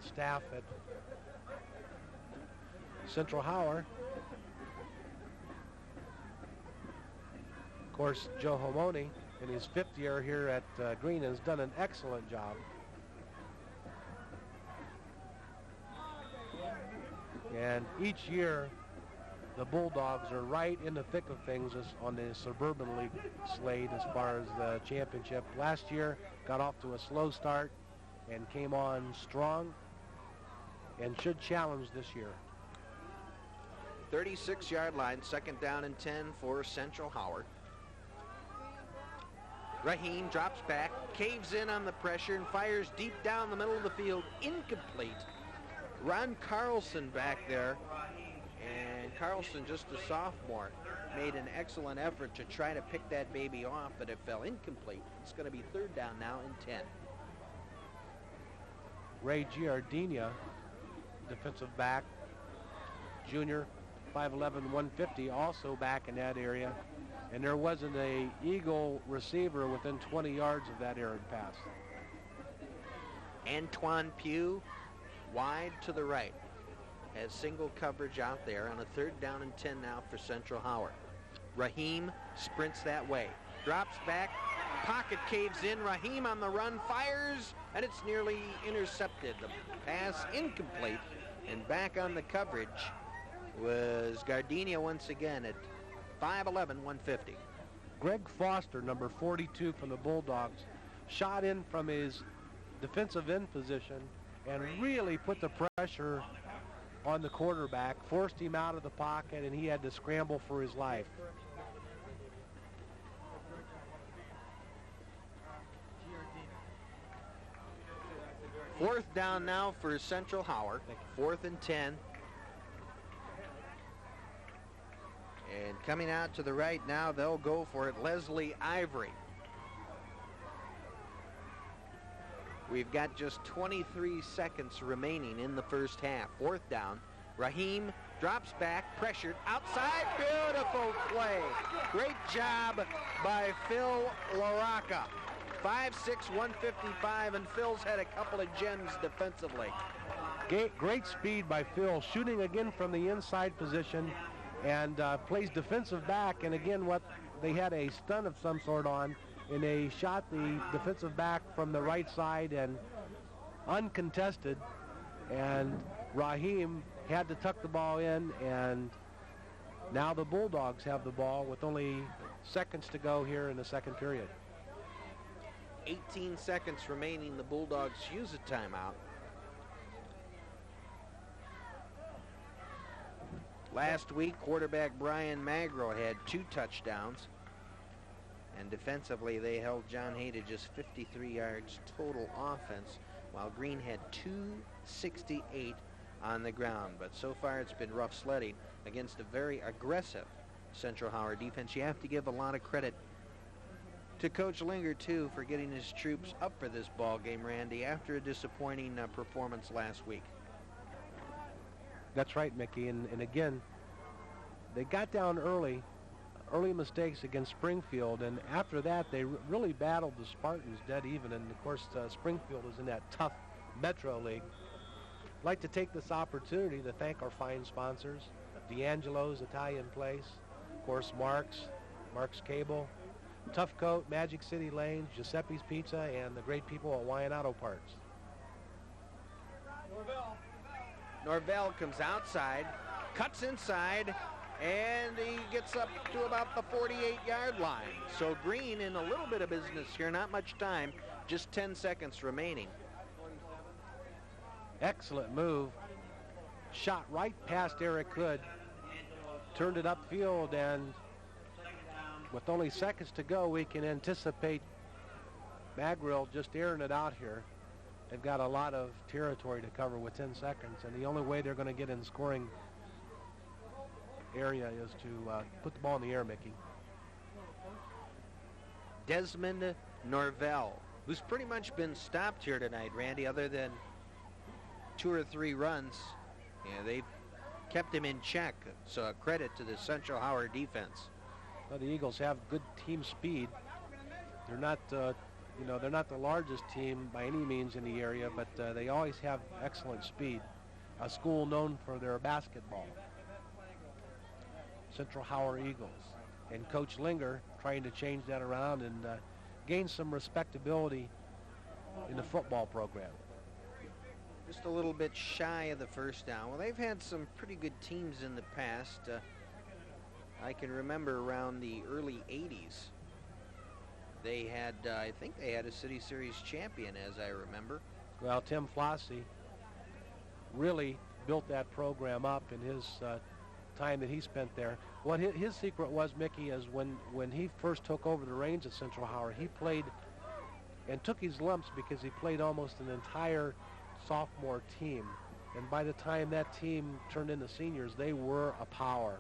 staff at Central Howard. Of course, Joe Homoni, in his 5th year here at Green, has done an excellent job. And each year, the Bulldogs are right in the thick of things on the Suburban League slate as far as the championship. Last year, got off to a slow start and came on strong and should challenge this year. 36-yard line, 2nd down and 10 for Central Howard. Raheem drops back, caves in on the pressure, and fires deep down the middle of the field. Incomplete. Ron Carlson back there, and Carlson, just a sophomore, made an excellent effort to try to pick that baby off, but it fell incomplete. It's going to be 3rd down now and 10. Ray Giardina, defensive back, junior, 5'11", 150, also back in that area. And there wasn't a Eagle receiver within 20 yards of that errant pass. Antoine Pugh, wide to the right, has single coverage out there on a 3rd down and 10 now for Central Howard. Raheem sprints that way, drops back, pocket caves in. Raheem on the run, fires, and it's nearly intercepted. The pass incomplete, and back on the coverage was Gardenia once again at 5'11", 150. Greg Foster, number 42 from the Bulldogs, shot in from his defensive end position and really put the pressure on the quarterback, forced him out of the pocket, and he had to scramble for his life. Fourth down now for Central Howard. 4th and 10. And coming out to the right now, they'll go for it. Leslie Ivory. We've got just 23 seconds remaining in the first half. Fourth down. Raheem drops back, pressured, outside, beautiful play. Great job by Phil LaRocca. 5'6", 155, and Phil's had a couple of gems defensively. Great speed by Phil, shooting again from the inside position, and plays defensive back. And again, what they had a stun of some sort on, and they shot the defensive back from the right side and uncontested, and Raheem had to tuck the ball in, and now the Bulldogs have the ball with only seconds to go here in the second period. 18 seconds remaining. The Bulldogs use a timeout. Last week, quarterback Brian Magro had 2 touchdowns. And defensively, they held John Hay to just 53 yards total offense, while Green had 268 on the ground. But so far, it's been rough sledding against a very aggressive Central Howard defense. You have to give a lot of credit to Coach Linger, too, for getting his troops up for this ball game, Randy, after a disappointing performance last week. That's right, Mickey. And again, they got down early mistakes against Springfield, and after that they really battled the Spartans dead even. And of course Springfield is in that tough Metro League. I'd like to take this opportunity to thank our fine sponsors: D'Angelo's Italian Place, of course Mark's Cable, Tough Coat, Magic City Lanes, Giuseppe's Pizza, and the great people at Wyan Auto Parts. Norvell comes outside, cuts inside, and he gets up to about the 48-yard line. So Green in a little bit of business here, not much time, just 10 seconds remaining. Excellent move. Shot right past Eric Hood, turned it upfield, and with only seconds to go, we can anticipate Magrill just airing it out here. They've got a lot of territory to cover with 10 seconds, and the only way they're going to get in scoring area is to put the ball in the air, Mickey. Desmond Norvell, who's pretty much been stopped here tonight, Randy, other than 2 or 3 runs. Yeah, they've kept him in check, so a credit to the Central Howard defense. Well, the Eagles have good team speed. They're not, they're not the largest team by any means in the area, but they always have excellent speed. A school known for their basketball. Central Howard Eagles. And Coach Linger trying to change that around and gain some respectability in the football program. Just a little bit shy of the first down. Well, they've had some pretty good teams in the past. I can remember around the early 80s. They had, I think they had a City Series champion, as I remember. Well, Tim Flossie really built that program up in his time that he spent there. What his secret was, Mickey, is when he first took over the reins at Central Howard, he played and took his lumps because he played almost an entire sophomore team. And by the time that team turned into seniors, they were a power.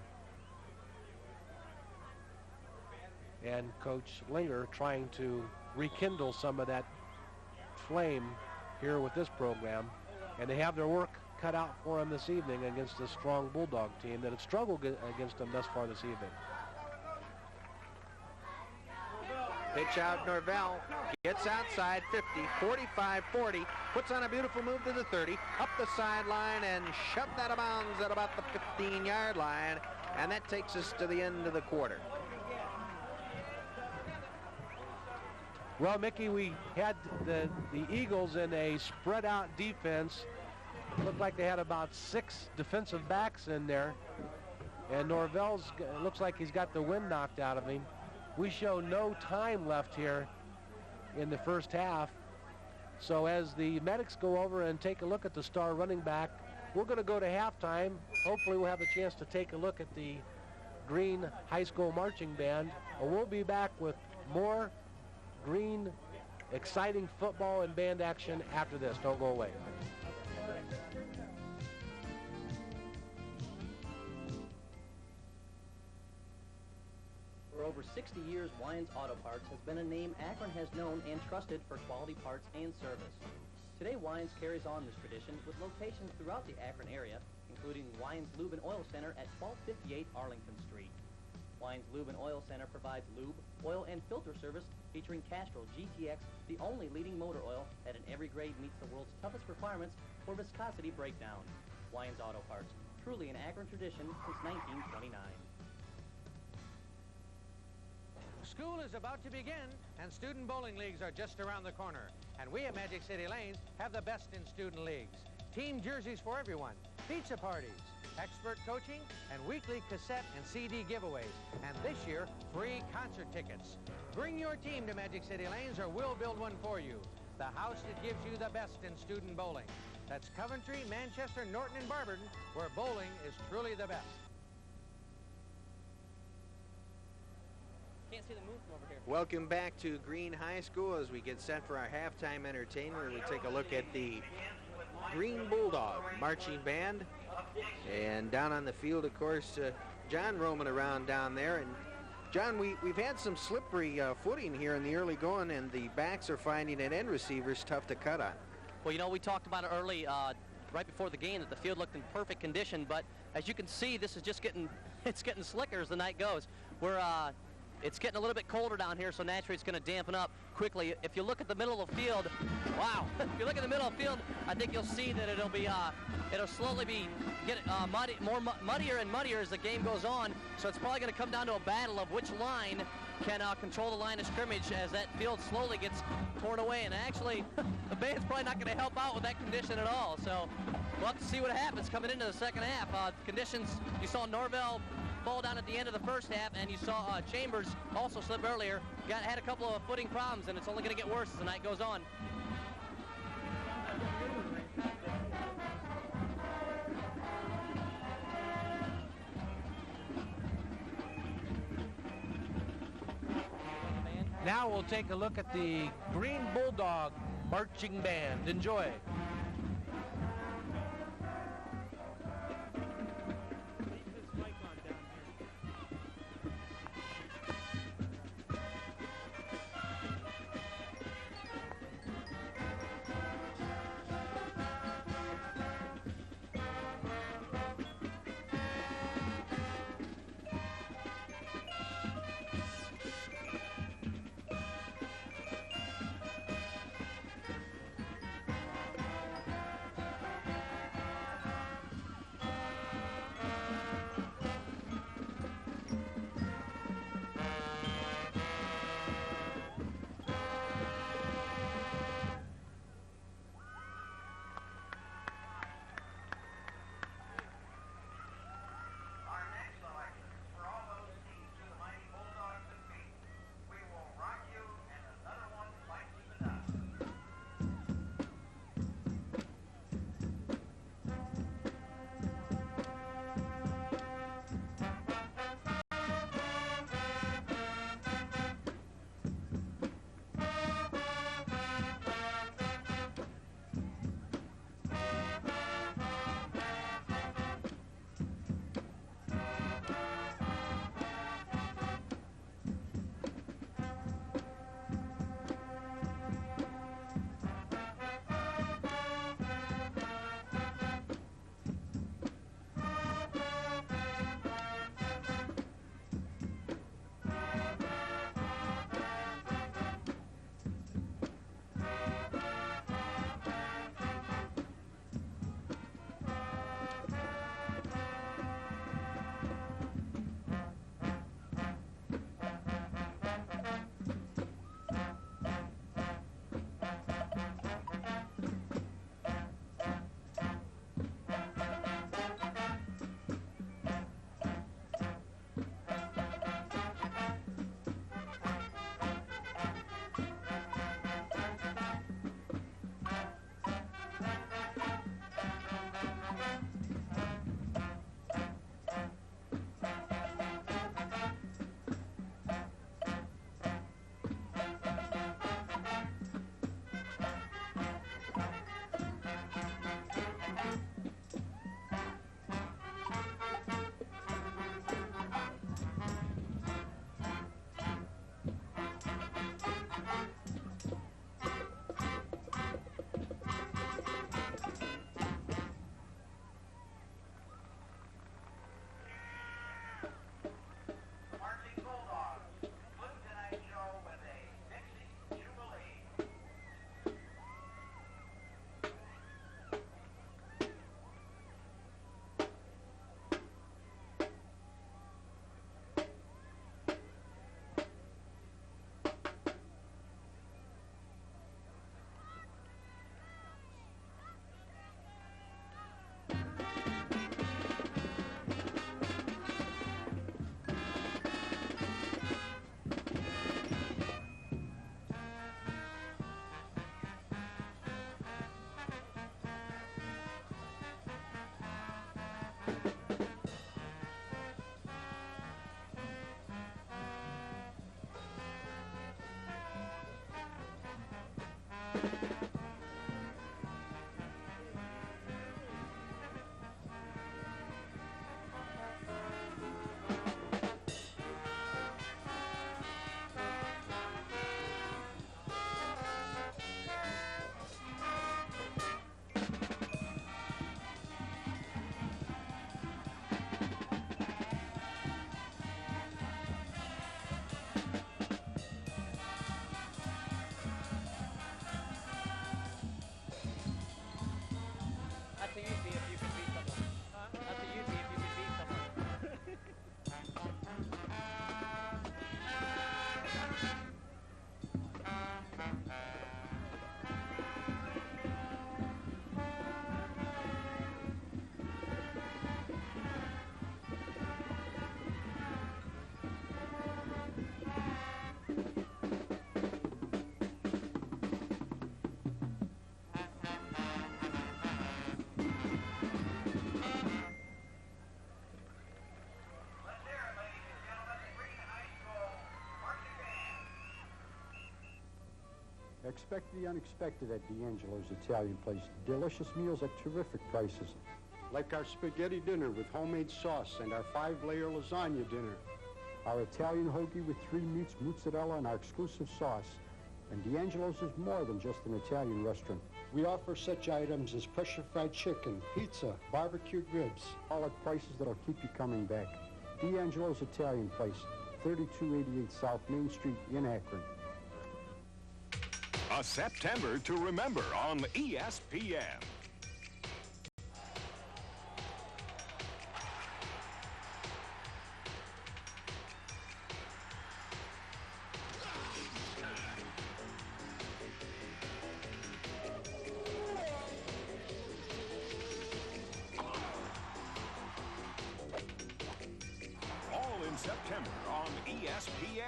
And Coach Linger trying to rekindle some of that flame here with this program. And they have their work cut out for them this evening against a strong Bulldog team that have struggled against them thus far this evening. Pitch out Norvell, gets outside 50, 45, 40, puts on a beautiful move to the 30, up the sideline and shoved that out of bounds at about the 15-yard line, and that takes us to the end of the quarter. Well, Mickey, we had the Eagles in a spread-out defense. Looked like they had about 6 defensive backs in there. And Norvell's looks like he's got the wind knocked out of him. We show no time left here in the first half. So as the medics go over and take a look at the star running back, we're going to go to halftime. Hopefully we'll have a chance to take a look at the Green High School Marching Band. And we'll be back with more Green exciting football and band action after this. Don't go away. We're over 60 years, Wyans Auto Parts has been a name Akron has known and trusted for quality parts and service. Today, Wyans carries on this tradition with locations throughout the Akron area, including Wyans Lube and Oil Center at 1258 Arlington Street. Wyans Lube and Oil Center provides lube, oil, and filter service featuring Castrol GTX, the only leading motor oil that in every grade meets the world's toughest requirements for viscosity breakdown. Wyans Auto Parts, truly an Akron tradition since 1929. School is about to begin, and student bowling leagues are just around the corner. And we at Magic City Lanes have the best in student leagues. Team jerseys for everyone, pizza parties, expert coaching, and weekly cassette and CD giveaways. And this year, free concert tickets. Bring your team to Magic City Lanes or we'll build one for you. The house that gives you the best in student bowling. That's Coventry, Manchester, Norton, and Barberton, where bowling is truly the best. Can't see the move from over here. Welcome back to Green High School as we get set for our halftime entertainment. We take a look at the Green Bulldog Marching Band. And down on the field, of course, John roaming around down there. And John, we've had some slippery footing here in the early going, and the backs are finding it end receivers tough to cut on. Well, you know, we talked about it early, right before the game, that the field looked in perfect condition. But as you can see, this is just getting slicker as the night goes. It's getting a little bit colder down here, so naturally it's going to dampen up quickly. If you look at the middle of the field, wow! If you look at the middle of the field, I think you'll see that it'll slowly get muddier and muddier as the game goes on. So it's probably going to come down to a battle of which line can control the line of scrimmage as that field slowly gets torn away. And actually, the band's probably not going to help out with that condition at all. So we'll have to see what happens coming into the second half. Conditions, you saw Norvell fall down at the end of the first half, and you saw Chambers also slip earlier. Had a couple of footing problems, and it's only going to get worse as the night goes on. Now we'll take a look at the Green Bulldog Marching Band. Enjoy. Expect the unexpected at D'Angelo's Italian Place. Delicious meals at terrific prices. Like our spaghetti dinner with homemade sauce and our 5-layer lasagna dinner. Our Italian hoagie with 3 meats, mozzarella, and our exclusive sauce. And D'Angelo's is more than just an Italian restaurant. We offer such items as pressure fried chicken, pizza, barbecued ribs, all at prices that'll keep you coming back. D'Angelo's Italian Place, 3288 South Main Street in Akron. A September to remember on ESPN. All in September on ESPN.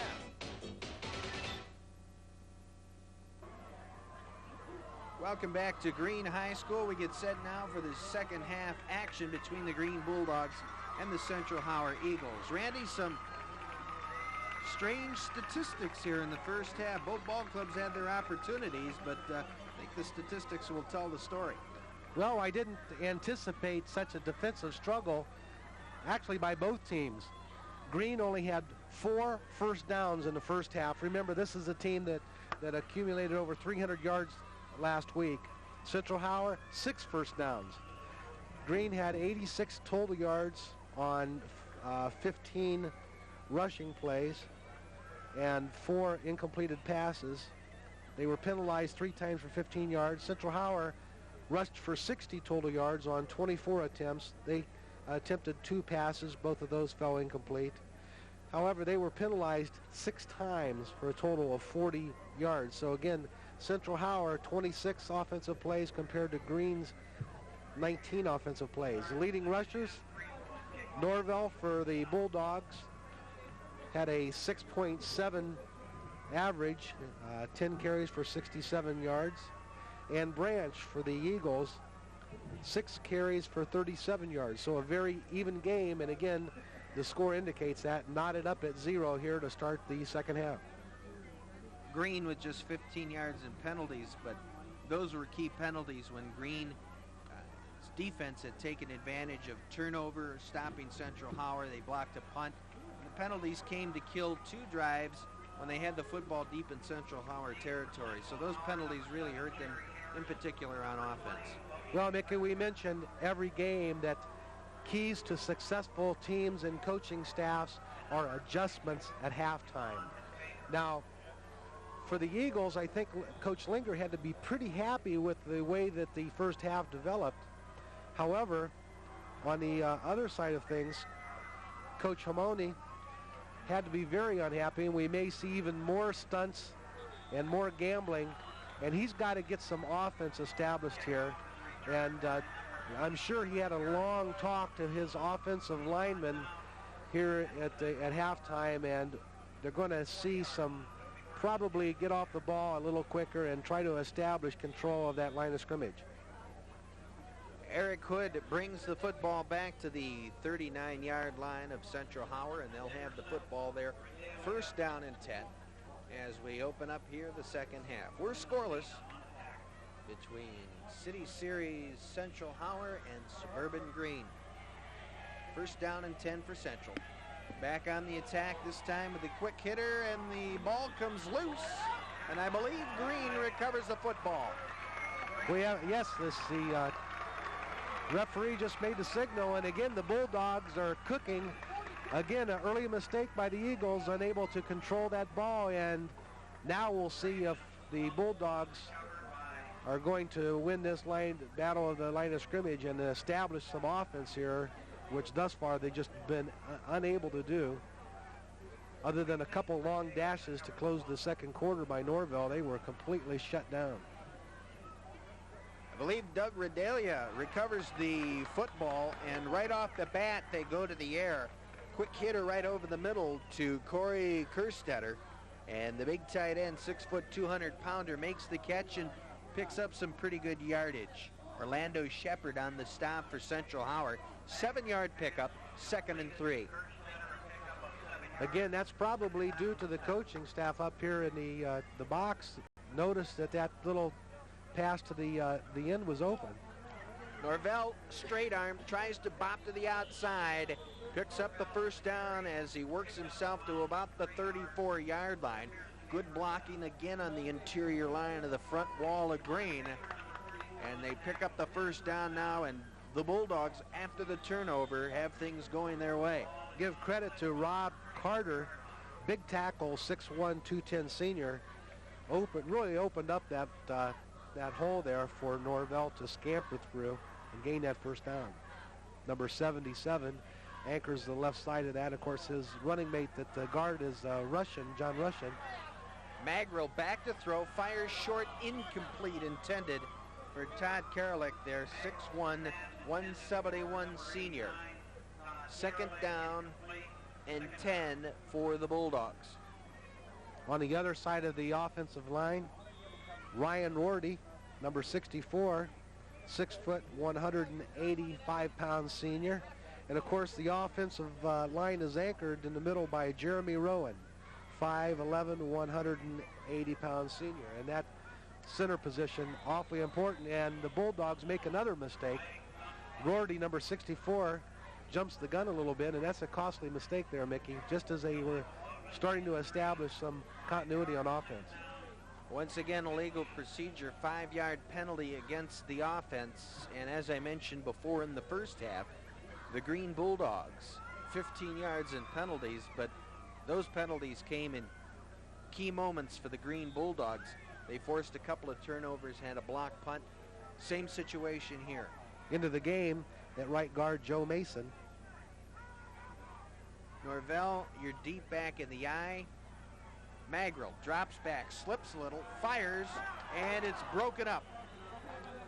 Welcome back to Green High School. We get set now for the second half action between the Green Bulldogs and the Central Howard Eagles. Randy, some strange statistics here in the first half. Both ball clubs had their opportunities, but I think the statistics will tell the story. Well, I didn't anticipate such a defensive struggle, actually, by both teams. Green only had 4 first downs in the first half. Remember, this is a team that accumulated over 300 yards last week. Central Howard, 6 first downs. Green had 86 total yards on 15 rushing plays and 4 incompleted passes. They were penalized 3 times for 15 yards. Central Howard rushed for 60 total yards on 24 attempts. They attempted 2 passes. Both of those fell incomplete. However, they were penalized 6 times for a total of 40 yards. So again, Central Howard, 26 offensive plays compared to Green's 19 offensive plays. The leading rushers, Norvell for the Bulldogs, had a 6.7 average, 10 carries for 67 yards. And Branch for the Eagles, 6 carries for 37 yards. So a very even game, and again, the score indicates that, knotted up at 0 here to start the second half. Green with just 15 yards in penalties, but those were key penalties when Green's defense had taken advantage of turnover, stopping Central Howard. They blocked a punt. The penalties came to kill 2 drives when they had the football deep in Central Howard territory. So those penalties really hurt them, in particular on offense. Well, Mickey, we mentioned every game that keys to successful teams and coaching staffs are adjustments at halftime. Now, for the Eagles, I think Coach Linger had to be pretty happy with the way that the first half developed. However, on the other side of things, Coach Hamoni had to be very unhappy, and we may see even more stunts and more gambling, and he's got to get some offense established here. And I'm sure he had a long talk to his offensive linemen here at halftime, and they're going to see some probably get off the ball a little quicker and try to establish control of that line of scrimmage. Eric Hood brings the football back to the 39-yard line of Central Howard, and they'll have the football there. First down and 10 as we open up here the second half. We're scoreless between City Series Central Howard and Suburban Green. First down and 10 for Central. Back on the attack this time with a quick hitter, and the ball comes loose, and I believe Green recovers the football. We have, yes, the referee just made the signal, and again the Bulldogs are cooking. Again, an early mistake by the Eagles, unable to control that ball, and now we'll see if the Bulldogs are going to win this battle of the line of scrimmage and establish some offense here, which thus far they've just been unable to do. Other than a couple long dashes to close the second quarter by Norvell, they were completely shut down. I believe Doug Redalia recovers the football, and right off the bat they go to the air. Quick hitter right over the middle to Corey Kerstetter, and the big tight end, 6', 200-pounder, makes the catch and picks up some pretty good yardage. Orlando Shepard on the stop for Central Howard. 7-yard pickup, 2nd and 3. Again, that's probably due to the coaching staff up here in the box. noticed that that little pass to the end was open. Norvell, straight arm, tries to bop to the outside, picks up the first down as he works himself to about the 34-yard line. Good blocking again on the interior line of the front wall of Green. And they pick up the first down now, and the Bulldogs, after the turnover, have things going their way. Give credit to Rob Carter, big tackle, 6'1", 210 senior. Really opened up that hole there for Norvell to scamper through and gain that first down. Number 77 anchors the left side of that. Of course, his running mate that the guard is John Russian. Magrill back to throw, fires short, incomplete, intended for Todd Karalik, their 6'1", 171 senior. Second down and 10 for the Bulldogs. On the other side of the offensive line, Ryan Rorty, number 64, 6 foot, 185-pound senior. And of course, the offensive line is anchored in the middle by Jeremy Rowan, 5'11", 180-pound senior. And that center position awfully important. And the Bulldogs make another mistake. Rorty, number 64, jumps the gun a little bit, and that's a costly mistake there, Mickey, just as they were starting to establish some continuity on offense. Once again, a legal procedure, 5-yard penalty against the offense. And as I mentioned before in the first half, the Green Bulldogs, 15 yards in penalties, but those penalties came in key moments for the Green Bulldogs. They forced a couple of turnovers, had a block punt. Same situation here. Into the game at right guard, Joe Mason. Norvell, you're deep back in the eye. Magrill drops back, slips a little, fires, and it's broken up.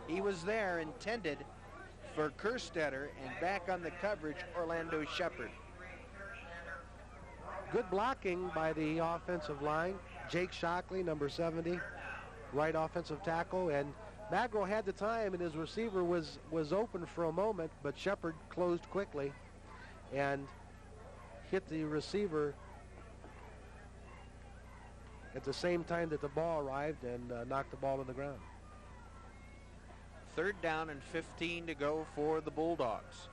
He was there, intended for Kerstetter, and back on the coverage, Orlando Shepard. Good blocking by the offensive line. Jake Shockley, number 70, right offensive tackle, and Magrill had the time, and his receiver was open for a moment, but Shepard closed quickly and hit the receiver at the same time that the ball arrived and knocked the ball to the ground. Third down and 15 to go for the Bulldogs.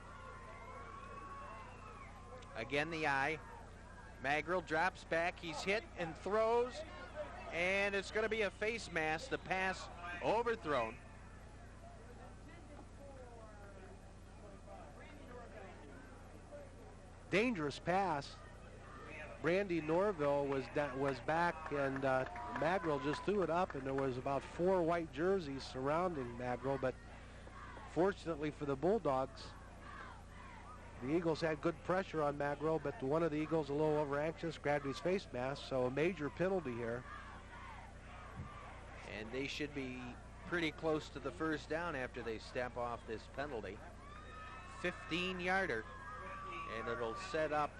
Again, the eye. Magrill drops back. He's hit and throws, and it's going to be a face mask. The pass overthrown. Dangerous pass. Brandy Norville was back, and Magrill just threw it up, and there was about 4 white jerseys surrounding Magrill, but fortunately for the Bulldogs, the Eagles had good pressure on Magrill, but one of the Eagles, a little over anxious, grabbed his face mask, so a major penalty here. And they should be pretty close to the first down after they step off this penalty. 15-yarder, and it'll set up.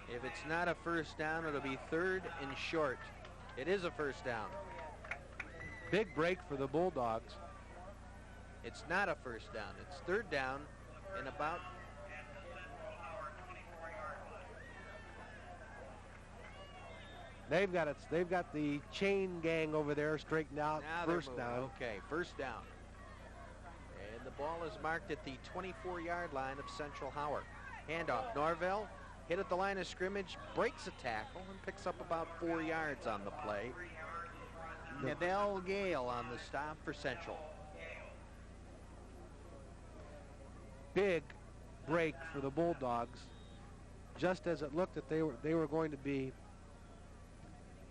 If it's not a first down, it'll be third and short. It is a first down. Big break for the Bulldogs. It's not a first down. It's third down and about. They've got the chain gang over there straightened out. Now first down. Okay, first down. And the ball is marked at the 24-yard line of Central Howard. Handoff. Norvell hit at the line of scrimmage, breaks a tackle, and picks up about 4 yards on the play. Neville Gale on the stop for Central. Big break for the Bulldogs. Just as it looked that they were going to be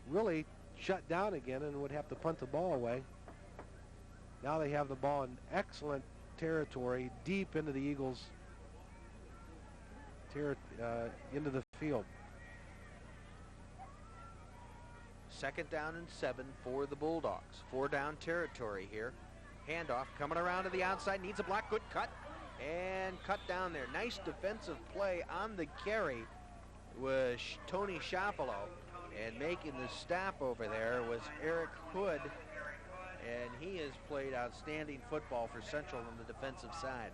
really shut down again and would have to punt the ball away. Now they have the ball in excellent territory, deep into the Eagles' into the field. Second down and 7 for the Bulldogs. 4-down territory here. Handoff coming around to the outside, needs a block, good cut, and cut down there. Nice defensive play on the carry was Tony Shapalo, and making the stop over there was Eric Hood, and he has played outstanding football for Central on the defensive side.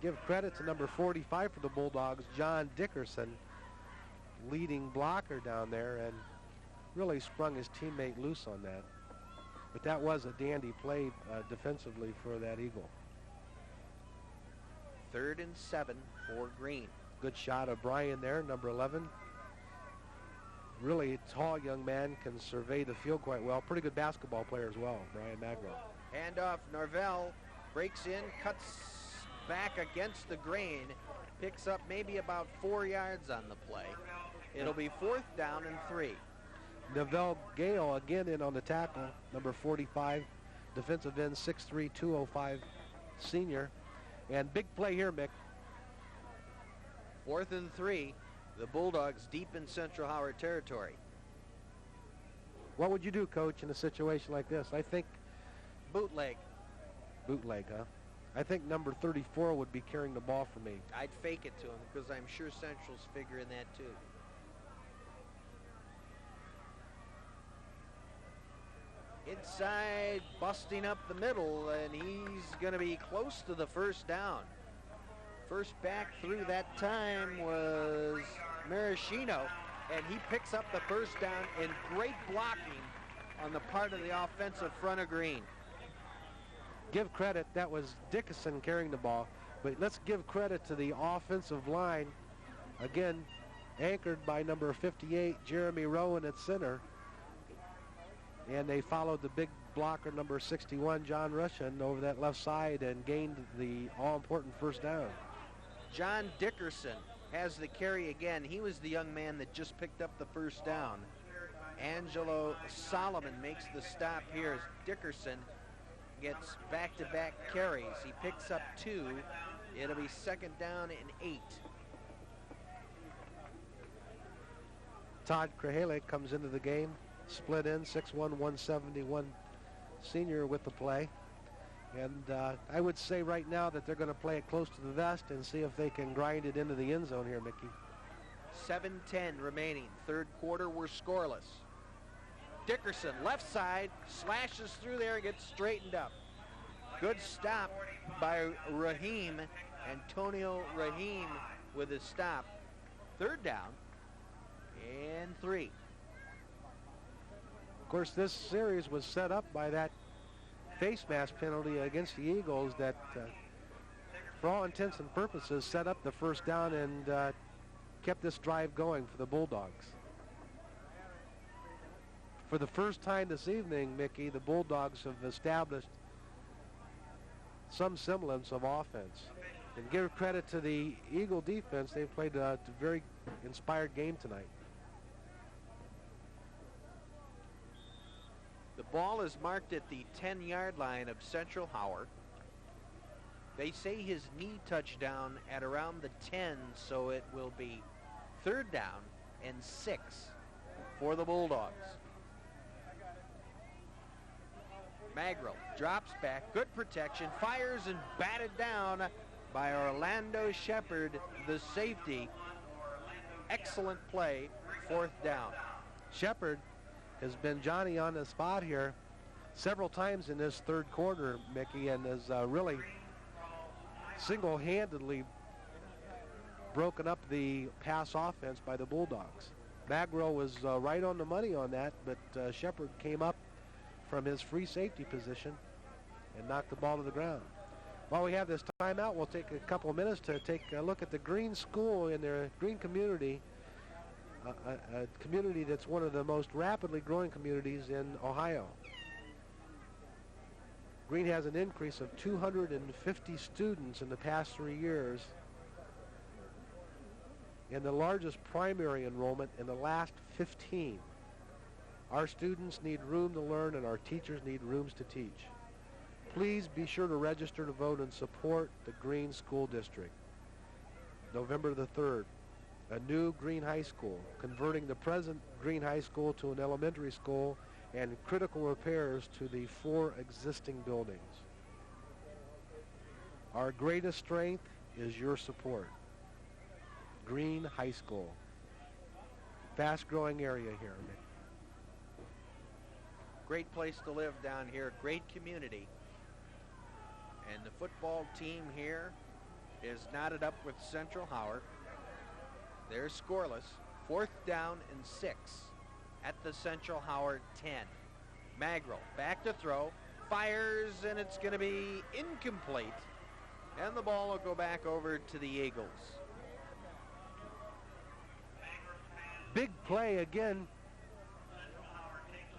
Give credit to number 45 for the Bulldogs, John Dickerson, leading blocker down there, and really sprung his teammate loose on that. But that was a dandy play defensively for that Eagle. 3rd and 7 for Green. Good shot of Brian there, number 11. Really tall young man, can survey the field quite well. Pretty good basketball player as well, Brian Magro. Handoff, Norvell breaks in, cuts back against the grain, picks up maybe about 4 yards on the play. It'll be 4th down and 3. Neville Gale again in on the tackle, number 45, defensive end, 6'3", 205 senior. And big play here, Mick. 4th and 3. The Bulldogs deep in Central Howard territory. What would you do, Coach, in a situation like this? I think bootleg. Bootleg, huh? I think number 34 would be carrying the ball for me. I'd fake it to him because I'm sure Central's figuring that too. Inside, busting up the middle, and he's going to be close to the 1st down. First back through that time was Maraschino, and he picks up the 1st down in great blocking on the part of the offensive front of Green. Give credit, that was Dickinson carrying the ball, but let's give credit to the offensive line. Again, anchored by number 58, Jeremy Rowan at center. And they followed the big blocker, number 61, John Russian, over that left side and gained the all-important 1st down. John Dickerson has the carry again. He was the young man that just picked up the 1st down. Angelo Solomon makes the stop here as Dickerson gets back-to-back carries. He picks up 2. It'll be 2nd down and 8. Todd Krahalik comes into the game, split in, 6'1", 171 senior with the play. And I would say right now that they're going to play it close to the vest and see if they can grind it into the end zone here, Mickey. 7:10 remaining. 3rd quarter, we're scoreless. Dickerson, left side, slashes through there and gets straightened up. Good stop by Raheem, Antonio Raheem with his stop. 3rd down and 3. Of course, this series was set up by that face mask penalty against the Eagles that, for all intents and purposes, set up the 1st down and kept this drive going for the Bulldogs. For the first time this evening, Mickey, the Bulldogs have established some semblance of offense. And give credit to the Eagle defense. They've played a very inspired game tonight. The ball is marked at the 10-yard line of Central Howard. They say his knee touchdown at around the 10, so it will be 3rd down and 6 for the Bulldogs. Magro drops back, good protection, fires and batted down by Orlando Shepard, the safety. Excellent play, 4th down. Shepard has been Johnny on the spot here several times in this 3rd quarter, Mickey, and has really single-handedly broken up the pass offense by the Bulldogs. Magro was right on the money on that, but Shepard came up from his free safety position and knocked the ball to the ground. While we have this timeout, we'll take a couple of minutes to take a look at the Green School in their Green community, a community that's one of the most rapidly growing communities in Ohio. Green has an increase of 250 students in the past 3 years and the largest primary enrollment in the last 15. Our students need room to learn and our teachers need rooms to teach. Please be sure to register to vote and support the Green School District. November the 3rd, a new Green High School, converting the present Green High School to an elementary school and critical repairs to the 4 existing buildings. Our greatest strength is your support. Green High School. Fast-growing area here. Great place to live down here, great community. And the football team here is knotted up with Central Howard. They're scoreless. 4th down and 6 at the Central Howard 10. Magro back to throw, fires, and it's going to be incomplete. And the ball will go back over to the Eagles. Big play again.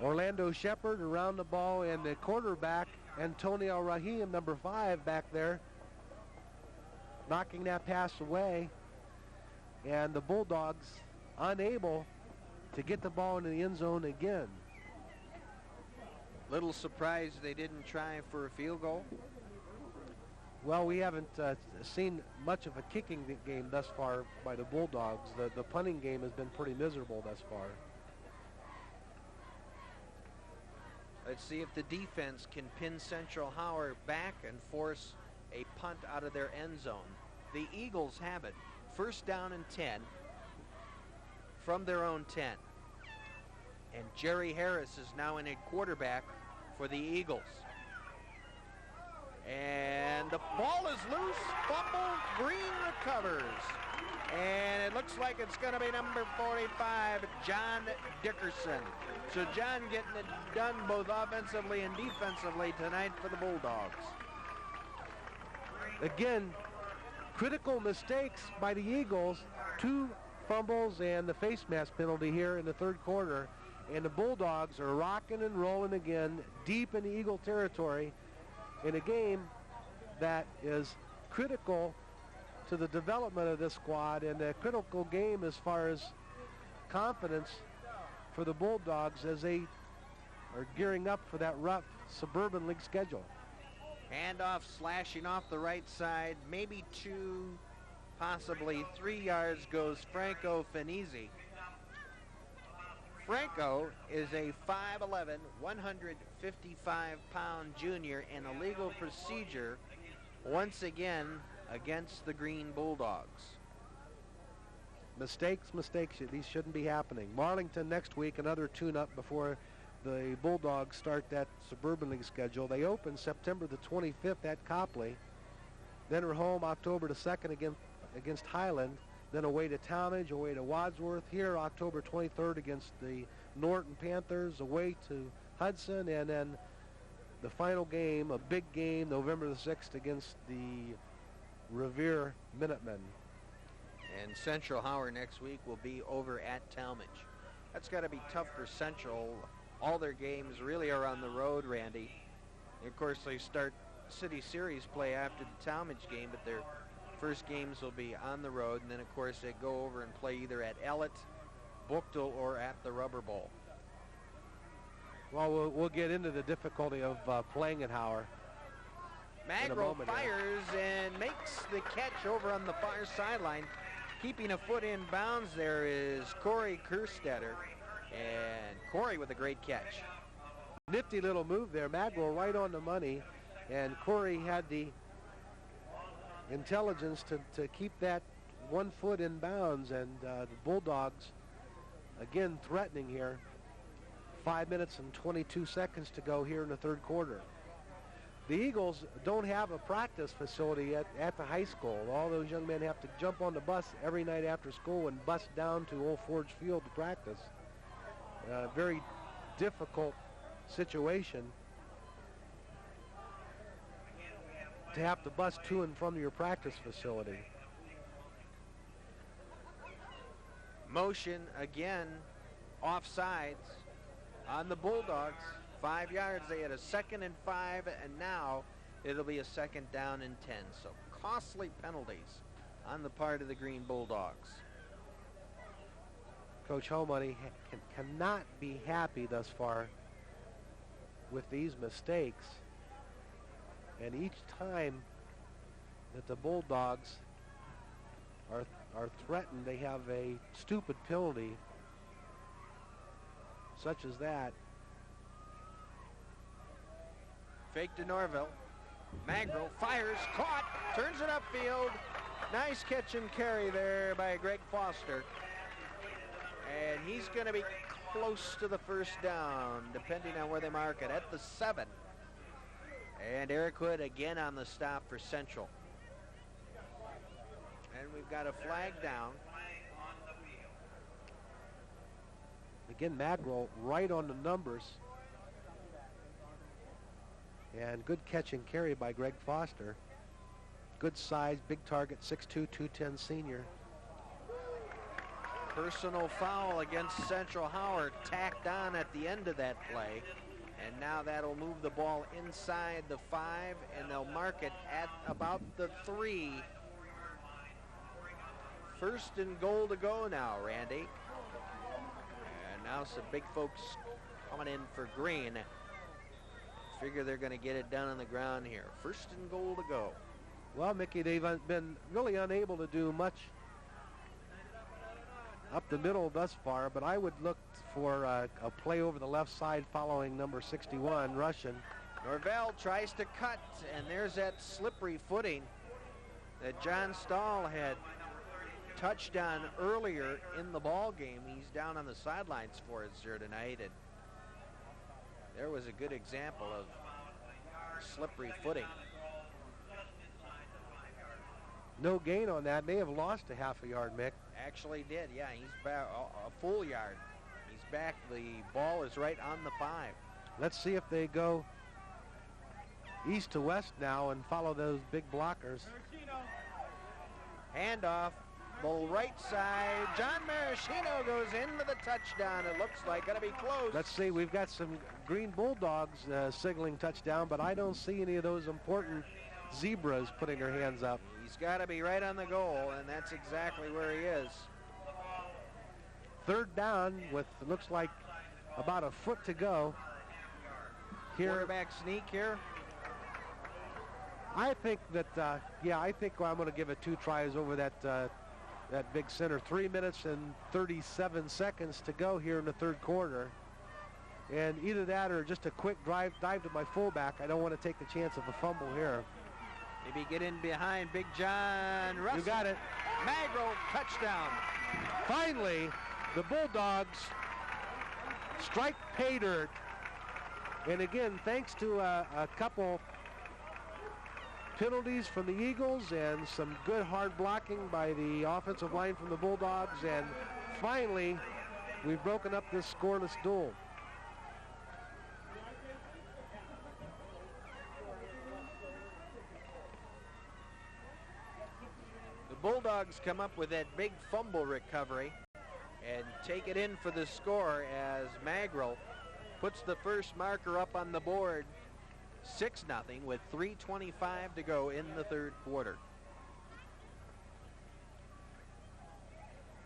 Orlando Shepard around the ball, and the quarterback, Antonio Rahim, number 5, back there, knocking that pass away. And the Bulldogs unable to get the ball into the end zone again. Little surprised they didn't try for a field goal. Well, we haven't seen much of a kicking game thus far by the Bulldogs. The punting game has been pretty miserable thus far. Let's see if the defense can pin Central Howard back and force a punt out of their end zone. The Eagles have it. First down and 10 from their own 10. And Jerry Harris is now in at quarterback for the Eagles. And the ball is loose. Fumble. Green recovers. And it looks like it's going to be number 45, John Dickerson. So John getting it done both offensively and defensively tonight for the Bulldogs. Again, critical mistakes by the Eagles. 2 fumbles and the face mask penalty here in the third quarter. And the Bulldogs are rocking and rolling again deep in the Eagle territory in a game that is critical to the development of this squad, and a critical game as far as confidence for the Bulldogs as they are gearing up for that rough Suburban League schedule. Handoff slashing off the right side, maybe 2, possibly 3 yards goes Franco Finizzi. Franco is a 5'11", 155-pound junior in a legal procedure once again against the Green Bulldogs. Mistakes. These shouldn't be happening. Marlington next week, another tune-up before the Bulldogs start that Suburban League schedule. They open September the 25th at Copley. Then are home October the 2nd against Highland. Then away to Talmadge, away to Wadsworth. Here, October 23rd against the Norton Panthers, away to Hudson, and then the final game, a big game, November the 6th against the Revere Minutemen. And Central Howard next week will be over at Talmadge. That's got to be tough for Central. All their games really are on the road, Randy. And of course, they start City Series play after the Talmadge game, but their first games will be on the road, and then of course they go over and play either at Ellett, Buchtel, or at the Rubber Bowl. Well, we'll get into the difficulty of playing at Howard. Magro fires and makes the catch over on the far sideline. Keeping a foot in bounds there is Corey Kerstetter, and Corey with a great catch. Nifty little move there. Magro right on the money, and Corey had the intelligence to keep that 1 foot in bounds, and the Bulldogs again threatening here. 5 minutes and 22 seconds to go here in the third quarter. The Eagles don't have a practice facility at the high school. All those young men have to jump on the bus every night after school and bus down to Old Forge Field to practice. Very difficult situation to have to bus to and from your practice facility. Motion again, offsides on the Bulldogs. 5 yards. They had a 2nd and 5, and now it'll be a 2nd down and 10. So costly penalties on the part of the Green Bulldogs. Coach Homoney cannot be happy thus far with these mistakes. And each time that the Bulldogs are threatened, they have a stupid penalty such as that. Fake to Norville. Magro fires, caught, turns it upfield. Nice catch and carry there by Greg Foster. And he's going to be close to the first down, depending on where they mark it, at the 7. And Eric Hood again on the stop for Central. And we've got a flag down. Again, Magro right on the numbers. And good catch and carry by Greg Foster. Good size, big target, 6'2", 210 senior. Personal foul against Central Howard tacked on at the end of that play. And now that'll move the ball inside the 5, and they'll mark it at about the 3. First and goal to go now, Randy. And now some big folks coming in for Green. Figure they're going to get it done on the ground here. First and goal to go. Well, Mickey, they've been really unable to do much up the middle thus far, but I would look for a play over the left side following number 61, Russian. Norvell tries to cut, and there's that slippery footing that John Stahl had touched on earlier in the ball game. He's down on the sidelines for us here tonight, and there was a good example of slippery footing. No gain on that. May have lost a half a yard, Mick. Actually did, yeah. He's back a full yard. He's back. The ball is right on the 5. Let's see if they go east to west now and follow those big blockers. Handoff, the right side. John Maraschino goes into the touchdown. It looks like going to be close. Let's see. We've got some Green Bulldogs signaling touchdown, but I don't see any of those important Zebras putting their hands up. He's got to be right on the goal, and that's exactly where he is. Third down with, looks like, about a foot to go. Here, quarterback sneak here. I think that, I think I'm going to give it 2 tries over that that big center. 3 minutes and 37 seconds to go here in the third quarter. And either that or just a quick dive to my fullback. I don't want to take the chance of a fumble here. Maybe get in behind Big John Russell. You got it. Magro, touchdown. Finally, the Bulldogs strike pay dirt. And again, thanks to a couple penalties from the Eagles and some good hard blocking by the offensive line from the Bulldogs. And finally, we've broken up this scoreless duel. Bulldogs come up with that big fumble recovery and take it in for the score as Magro puts the first marker up on the board, 6-0 with 3:25 to go in the third quarter.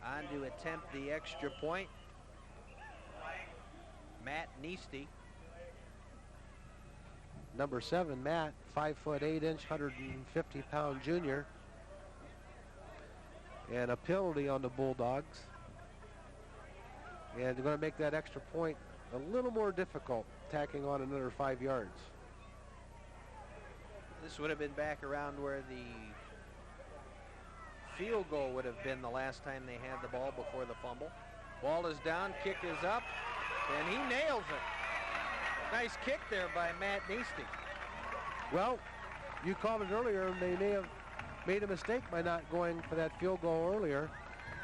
On to attempt the extra point, Matt Neasty. Number 7, Matt, 5'8", 150-pound junior. And a penalty on the Bulldogs. And they're going to make that extra point a little more difficult, tacking on another 5 yards. This would have been back around where the field goal would have been the last time they had the ball before the fumble. Ball is down, kick is up, and he nails it. Nice kick there by Matt Neasty. Well, you called it earlier, and they may have made a mistake by not going for that field goal earlier.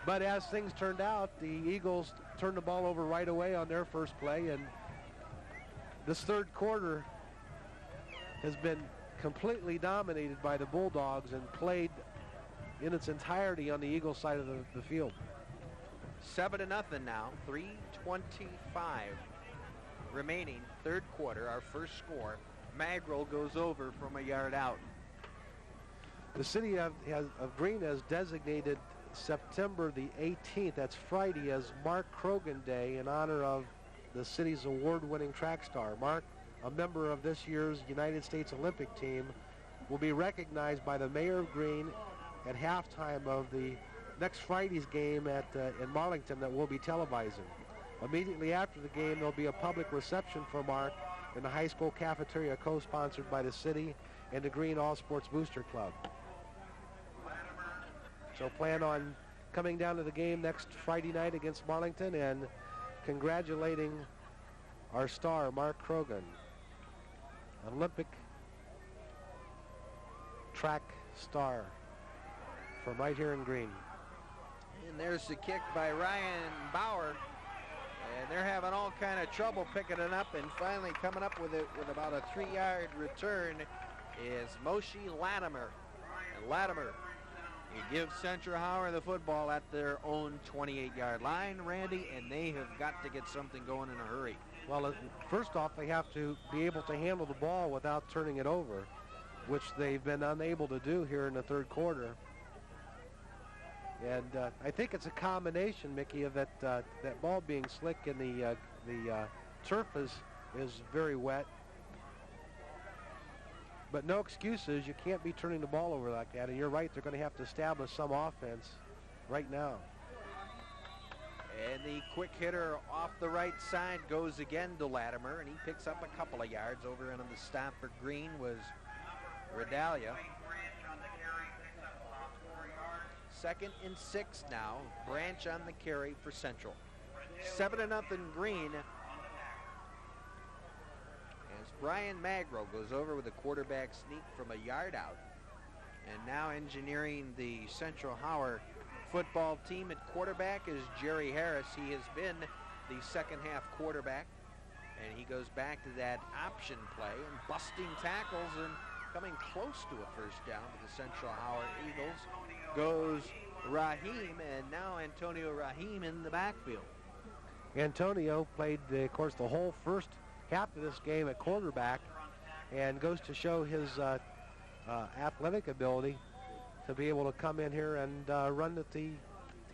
But as things turned out, the Eagles turned the ball over right away on their first play, and this third quarter has been completely dominated by the Bulldogs and played in its entirety on the Eagles side of the field. 7-0 now, 3:25 remaining, third quarter, our first score. Magro goes over from a yard out. The city of Green has designated September the 18th, that's Friday, as Mark Krogan Day in honor of the city's award-winning track star. Mark, a member of this year's United States Olympic team, will be recognized by the mayor of Green at halftime of the next Friday's game in Marlington that we'll be televising. Immediately after the game, there'll be a public reception for Mark in the high school cafeteria, co-sponsored by the city and the Green All Sports Booster Club. So plan on coming down to the game next Friday night against Marlington and congratulating our star, Mark Krogan, Olympic track star from right here in Green. And there's the kick by Ryan Bauer. And they're having all kind of trouble picking it up, and finally coming up with it with about a 3-yard return is Moshe Latimer. And Latimer, he gives Central Howard the football at their own 28-yard line, Randy, and they have got to get something going in a hurry. Well, first off, they have to be able to handle the ball without turning it over, which they've been unable to do here in the third quarter. And I think it's a combination, Mickey, of that ball being slick and the turf is very wet. But no excuses. You can't be turning the ball over like that. And you're right, they're going to have to establish some offense right now. And the quick hitter off the right side goes again to Latimer, and he picks up a couple of yards. Over on the stop for Green was Redalia. 2nd and 6 now. Branch on the carry for Central. 7-0 Green. As Brian Magro goes over with a quarterback sneak from a yard out. And now engineering the Central Howard football team at quarterback is Jerry Harris. He has been the second half quarterback. And he goes back to that option play and busting tackles and coming close to a first down for the Central Howard Eagles goes Rahim, and now Antonio Rahim in the backfield. Antonio played, of course, the whole first half of this game at quarterback, and goes to show his athletic ability to be able to come in here and run at the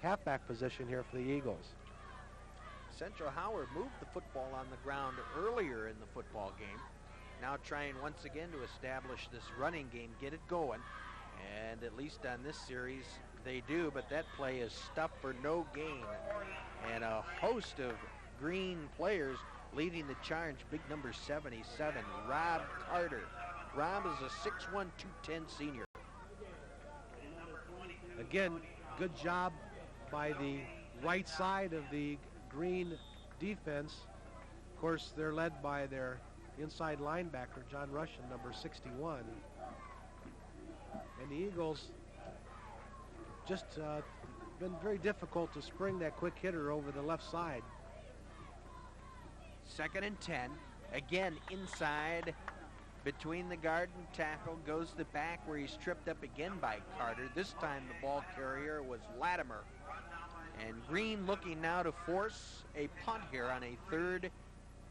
halfback position here for the Eagles. Central Howard moved the football on the ground earlier in the football game. Now trying once again to establish this running game, get it going. And at least on this series, they do, but that play is stuffed for no gain. And a host of Green players leading the charge, big number 77, Rob Carter. Rob is a 6'1", 210 senior. Again, good job by the right side of the Green defense. Of course, they're led by their inside linebacker, John Russian, number 61. And the Eagles just been very difficult to spring that quick hitter over the left side. 2nd and 10. Again, inside between the guard and tackle goes the back where he's tripped up again by Carter. This time the ball carrier was Latimer. And Green looking now to force a punt here on a 3rd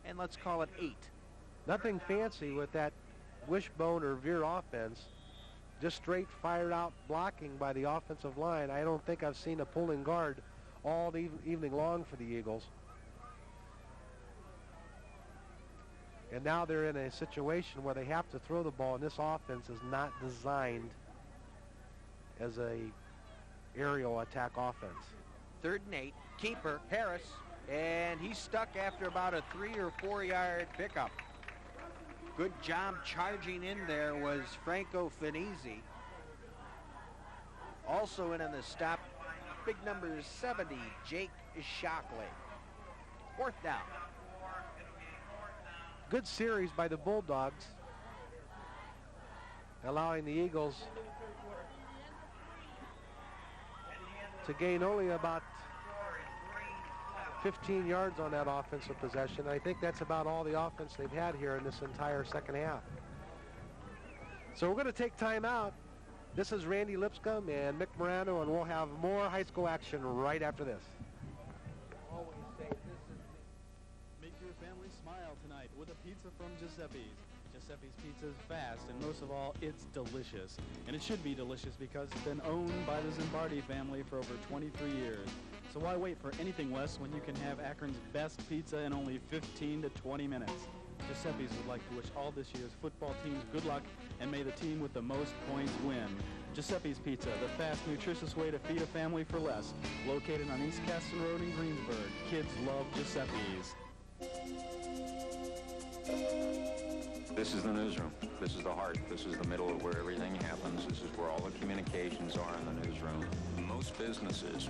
and let's call it 8. Nothing fancy with that wishbone or veer offense. Just straight fired out blocking by the offensive line. I don't think I've seen a pulling guard all evening long for the Eagles. And now they're in a situation where they have to throw the ball, and this offense is not designed as a aerial attack offense. 3rd and 8, keeper Harris, and he's stuck after about a 3 or 4 yard pickup. Good job charging in there was Franco Finizzi. Also in on the stop, big number 70, Jake Shockley. 4th down. Good series by the Bulldogs, allowing the Eagles to gain only about 15 yards on that offensive possession. I think that's about all the offense they've had here in this entire second half. So we're going to take time out. This is Randy Lipscomb and Mick Morano, and we'll have more high school action right after this. Always say this is make your family smile tonight with a pizza from Giuseppe's. Giuseppe's Pizza is fast, and most of all, it's delicious. And it should be delicious because it's been owned by the Zimbardi family for over 23 years. So why wait for anything less when you can have Akron's best pizza in only 15 to 20 minutes? Giuseppe's would like to wish all this year's football teams good luck, and may the team with the most points win. Giuseppe's Pizza, the fast, nutritious way to feed a family for less. Located on East Caston Road in Greensburg. Kids love Giuseppe's. This is the newsroom. This is the heart. This is the middle of where everything happens. This is where all the communications are in the newsroom. Most businesses,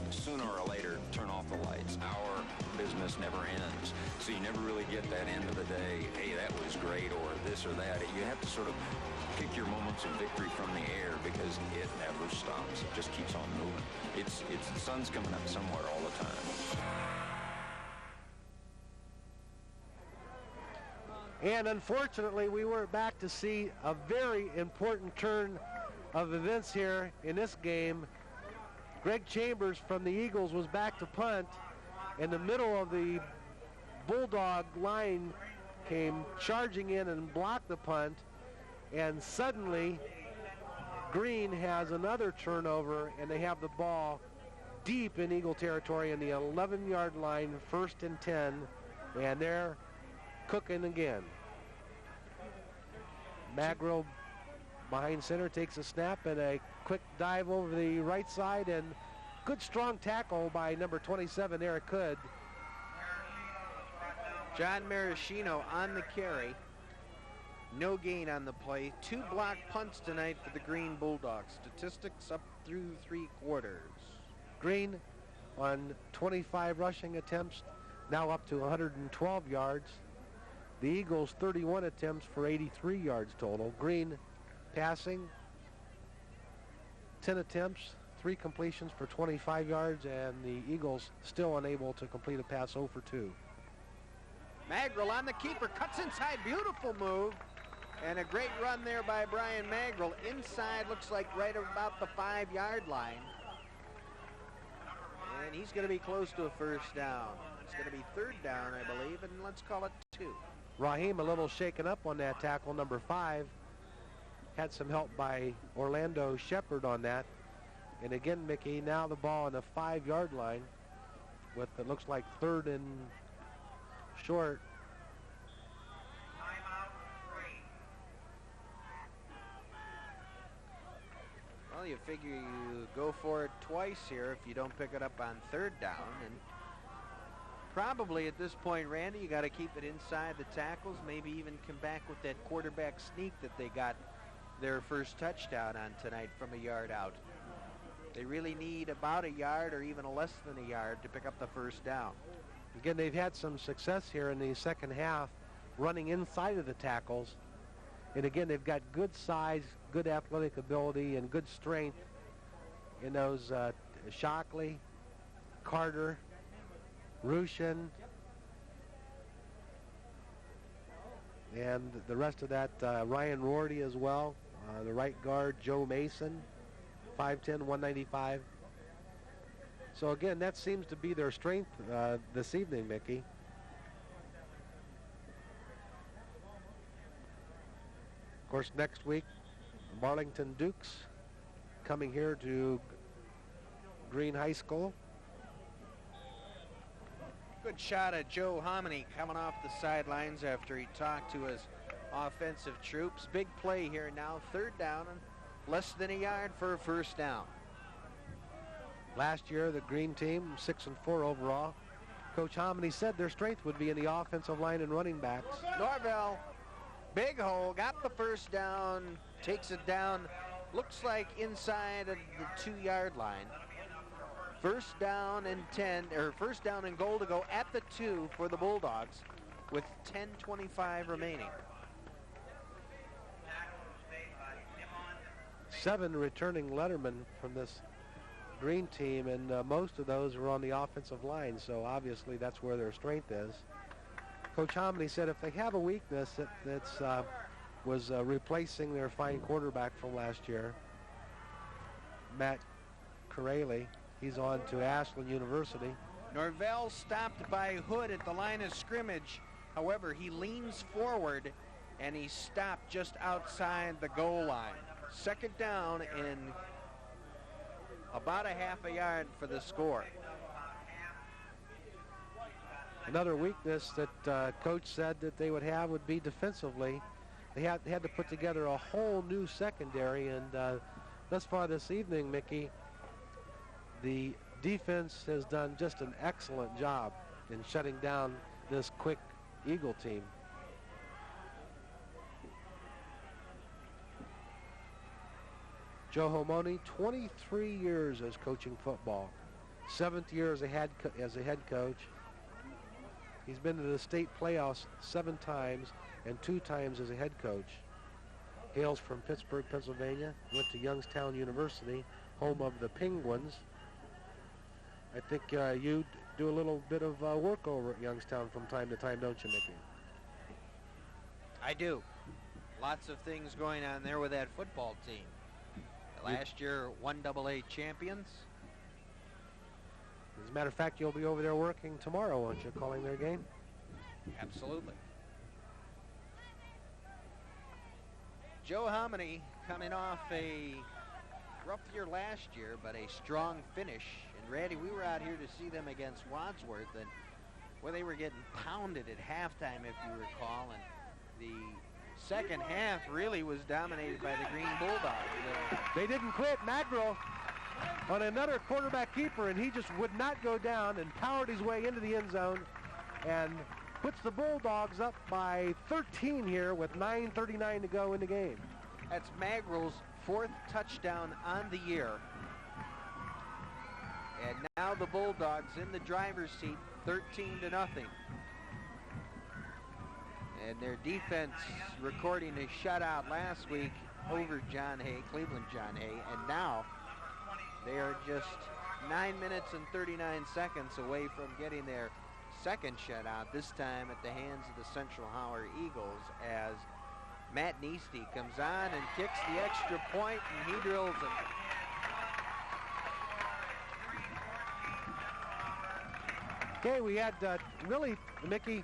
sooner or later, turn off the lights. Our business never ends. So you never really get that end of the day, hey, that was great, or this or that. You have to sort of pick your moments of victory from the air because it never stops. It just keeps on moving. The sun's coming up somewhere all the time. And unfortunately, we were back to see a very important turn of events here in this game. Greg Chambers from the Eagles was back to punt. In the middle of the Bulldog line came charging in and blocked the punt. And suddenly, Green has another turnover, and they have the ball deep in Eagle territory in the 11-yard line, 1st and 10, and they're cooking again. Magro behind center takes a snap and a quick dive over the right side, and good strong tackle by number 27, Eric Hood. John Maraschino on the carry. No gain on the play. 2 blocked punts tonight for the Green Bulldogs. Statistics up through 3 quarters. Green on 25 rushing attempts, now up to 112 yards. The Eagles 31 attempts for 83 yards total. Green passing 10 attempts, 3 completions for 25 yards, and the Eagles still unable to complete a pass 0 for 2. Magrill on the keeper, cuts inside, beautiful move. And a great run there by Brian Magrill. Inside, looks like right about the 5-yard line. And he's going to be close to a first down. It's going to be 3rd down, I believe, and let's call it 2. Raheem a little shaken up on that tackle, number 5. Had some help by Orlando Shepard on that. And again, Mickey, now the ball on the 5-yard line with, it looks like 3rd and short. Well, you figure you go for it twice here if you don't pick it up on 3rd down. And probably at this point, Randy, you got to keep it inside the tackles, maybe even come back with that quarterback sneak that they got their first touchdown on tonight from a yard out. They really need about a yard or even less than a yard to pick up the first down. Again, they've had some success here in the second half running inside of the tackles. And again, they've got good size, good athletic ability, and good strength in those Shockley, Carter, Rushin, and the rest of that, Ryan Rorty as well. The right guard, Joe Mason, 5'10", 195. So again, that seems to be their strength this evening, Mickey. Of course, next week, Marlington Dukes coming here to Green High School. Good shot at Joe Hominy coming off the sidelines after he talked to his offensive troops. Big play here now, 3rd down and less than a yard for a first down. Last year, the Green team, 6-4 overall. Coach Hominy said their strength would be in the offensive line and running backs. Norvell, big hole, got the first down, takes it down, looks like inside of the 2-yard line. First down and 10, or first down and goal to go at the 2 for the Bulldogs with 10:25 remaining. 7 returning lettermen from this Green team, and most of those were on the offensive line, so obviously that's where their strength is. Coach Hominy said if they have a weakness, that's was replacing their fine quarterback from last year, Matt Corrali. He's on to Ashland University. Norvell stopped by Hood at the line of scrimmage. However, he leans forward and he stopped just outside the goal line. 2nd down and about a half a yard for the score. Another weakness that Coach said that they would have would be defensively. They had to put together a whole new secondary, and thus far this evening, Mickey, the defense has done just an excellent job in shutting down this quick Eagle team. Joe Homoni, 23 years as coaching football, 7th year as a head coach. He's been to the state playoffs 7 times and 2 times as a head coach. Hails from Pittsburgh, Pennsylvania, went to Youngstown University, home of the Penguins. I think you do a little bit of work over at Youngstown from time to time, don't you, Mickey? I do. Lots of things going on there with that football team. Last year, 1AA champions. As a matter of fact, you'll be over there working tomorrow, won't you, calling their game? Absolutely. Joe Hominy coming off a rough year last year, but a strong finish. And Randy, we were out here to see them against Wadsworth, and where they were getting pounded at halftime, if you recall, and the second half really was dominated by the Green Bulldogs. They didn't quit. Magro on another quarterback keeper, and he just would not go down and powered his way into the end zone and puts the Bulldogs up by 13 here with 9:39 to go in the game. That's Magro's 4th touchdown on the year. And now the Bulldogs in the driver's seat, 13-0. And their defense recording a shutout last week over John Hay, Cleveland John Hay, and now they are just 9 minutes and 39 seconds away from getting their second shutout, this time at the hands of the Central Howard Eagles, as Matt Neasty comes on and kicks the extra point, and he drills it. Okay, we had really, Mickey,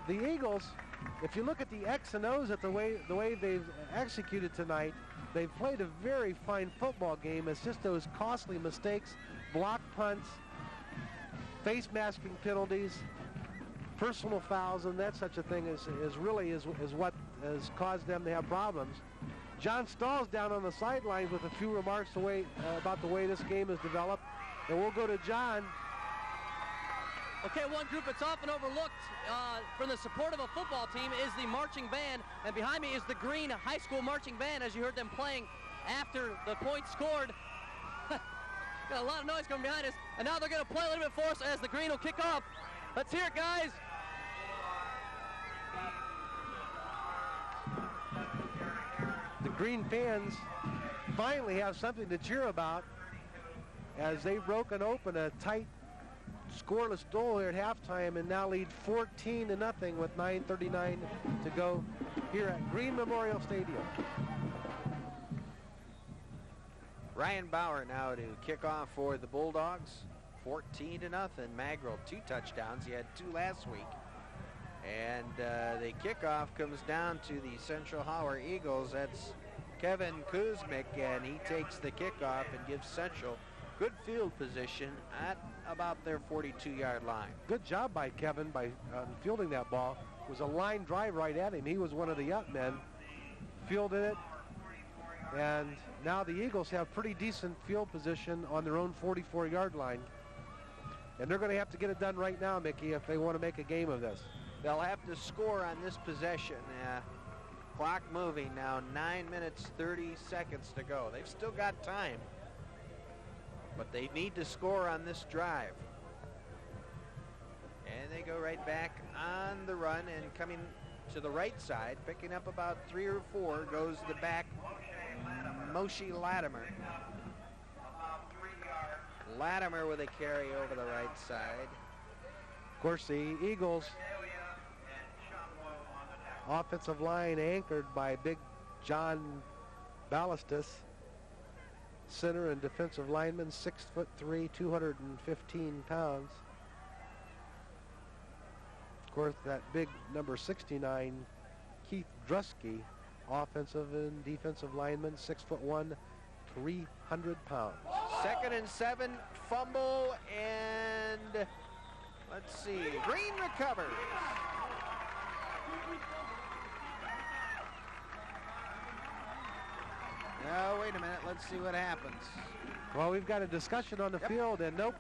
the Eagles, if you look at the X and O's at the way they've executed tonight, they've played a very fine football game. It's just those costly mistakes, block punts, face masking penalties, personal fouls, and that such a thing is what has caused them to have problems. John Stahl's down on the sidelines with a few remarks about the way this game has developed, and we'll go to John. Okay, one group that's often overlooked from the support of a football team is the marching band, and behind me is the Green High School marching band, as you heard them playing after the point scored. Got a lot of noise coming behind us, and now they're going to play a little bit for us as the Green will kick off. Let's hear it, guys. The Green fans finally have something to cheer about as they've broken open a tight scoreless duel here at halftime and now lead 14-0 with 9:39 to go here at Green Memorial Stadium. Ryan Bauer now to kick off for the Bulldogs. 14-0. Magro 2 touchdowns. He had 2 last week. And the kickoff comes down to the Central Howard Eagles. That's Kevin Kuzmic, and he takes the kickoff and gives Central good field position at about their 42-yard line. Good job by Kevin by fielding that ball. It was a line drive right at him. He was one of the up men. Fielded it. And now the Eagles have pretty decent field position on their own 44-yard line. And they're going to have to get it done right now, Mickey, if they want to make a game of this. They'll have to score on this possession. Clock moving now, 9 minutes, 30 seconds to go. They've still got time, but they need to score on this drive. And they go right back on the run, and coming to the right side, picking up about 3 or 4, goes the back, Moshe Latimer. Latimer with a carry over the right side. Of course, the Eagles offensive line anchored by big John Ballastus, center and defensive lineman, 6'3", 215 pounds. Of course, that big number 69, Keith Drusky, offensive and defensive lineman, 6'1", 300 pounds. 2nd and 7, fumble, and let's see, Green recovers. Now, wait a minute, let's see what happens. Well, we've got a discussion on the field, and nope.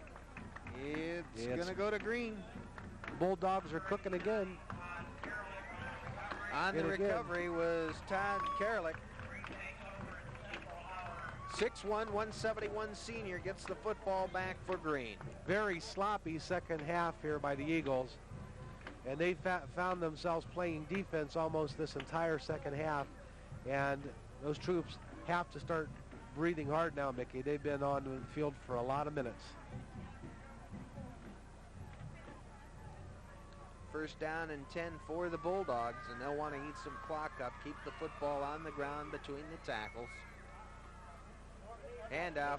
It's going to go to Green. Bulldogs are cooking again. On the recovery was Todd Karalik. 6'1", 171 senior gets the football back for Green. Very sloppy second half here by the Eagles. And they found themselves playing defense almost this entire second half. And those troops have to start breathing hard now, Mickey. They've been on the field for a lot of minutes. First down and 10 for the Bulldogs, and they'll want to eat some clock up, keep the football on the ground between the tackles. Handoff,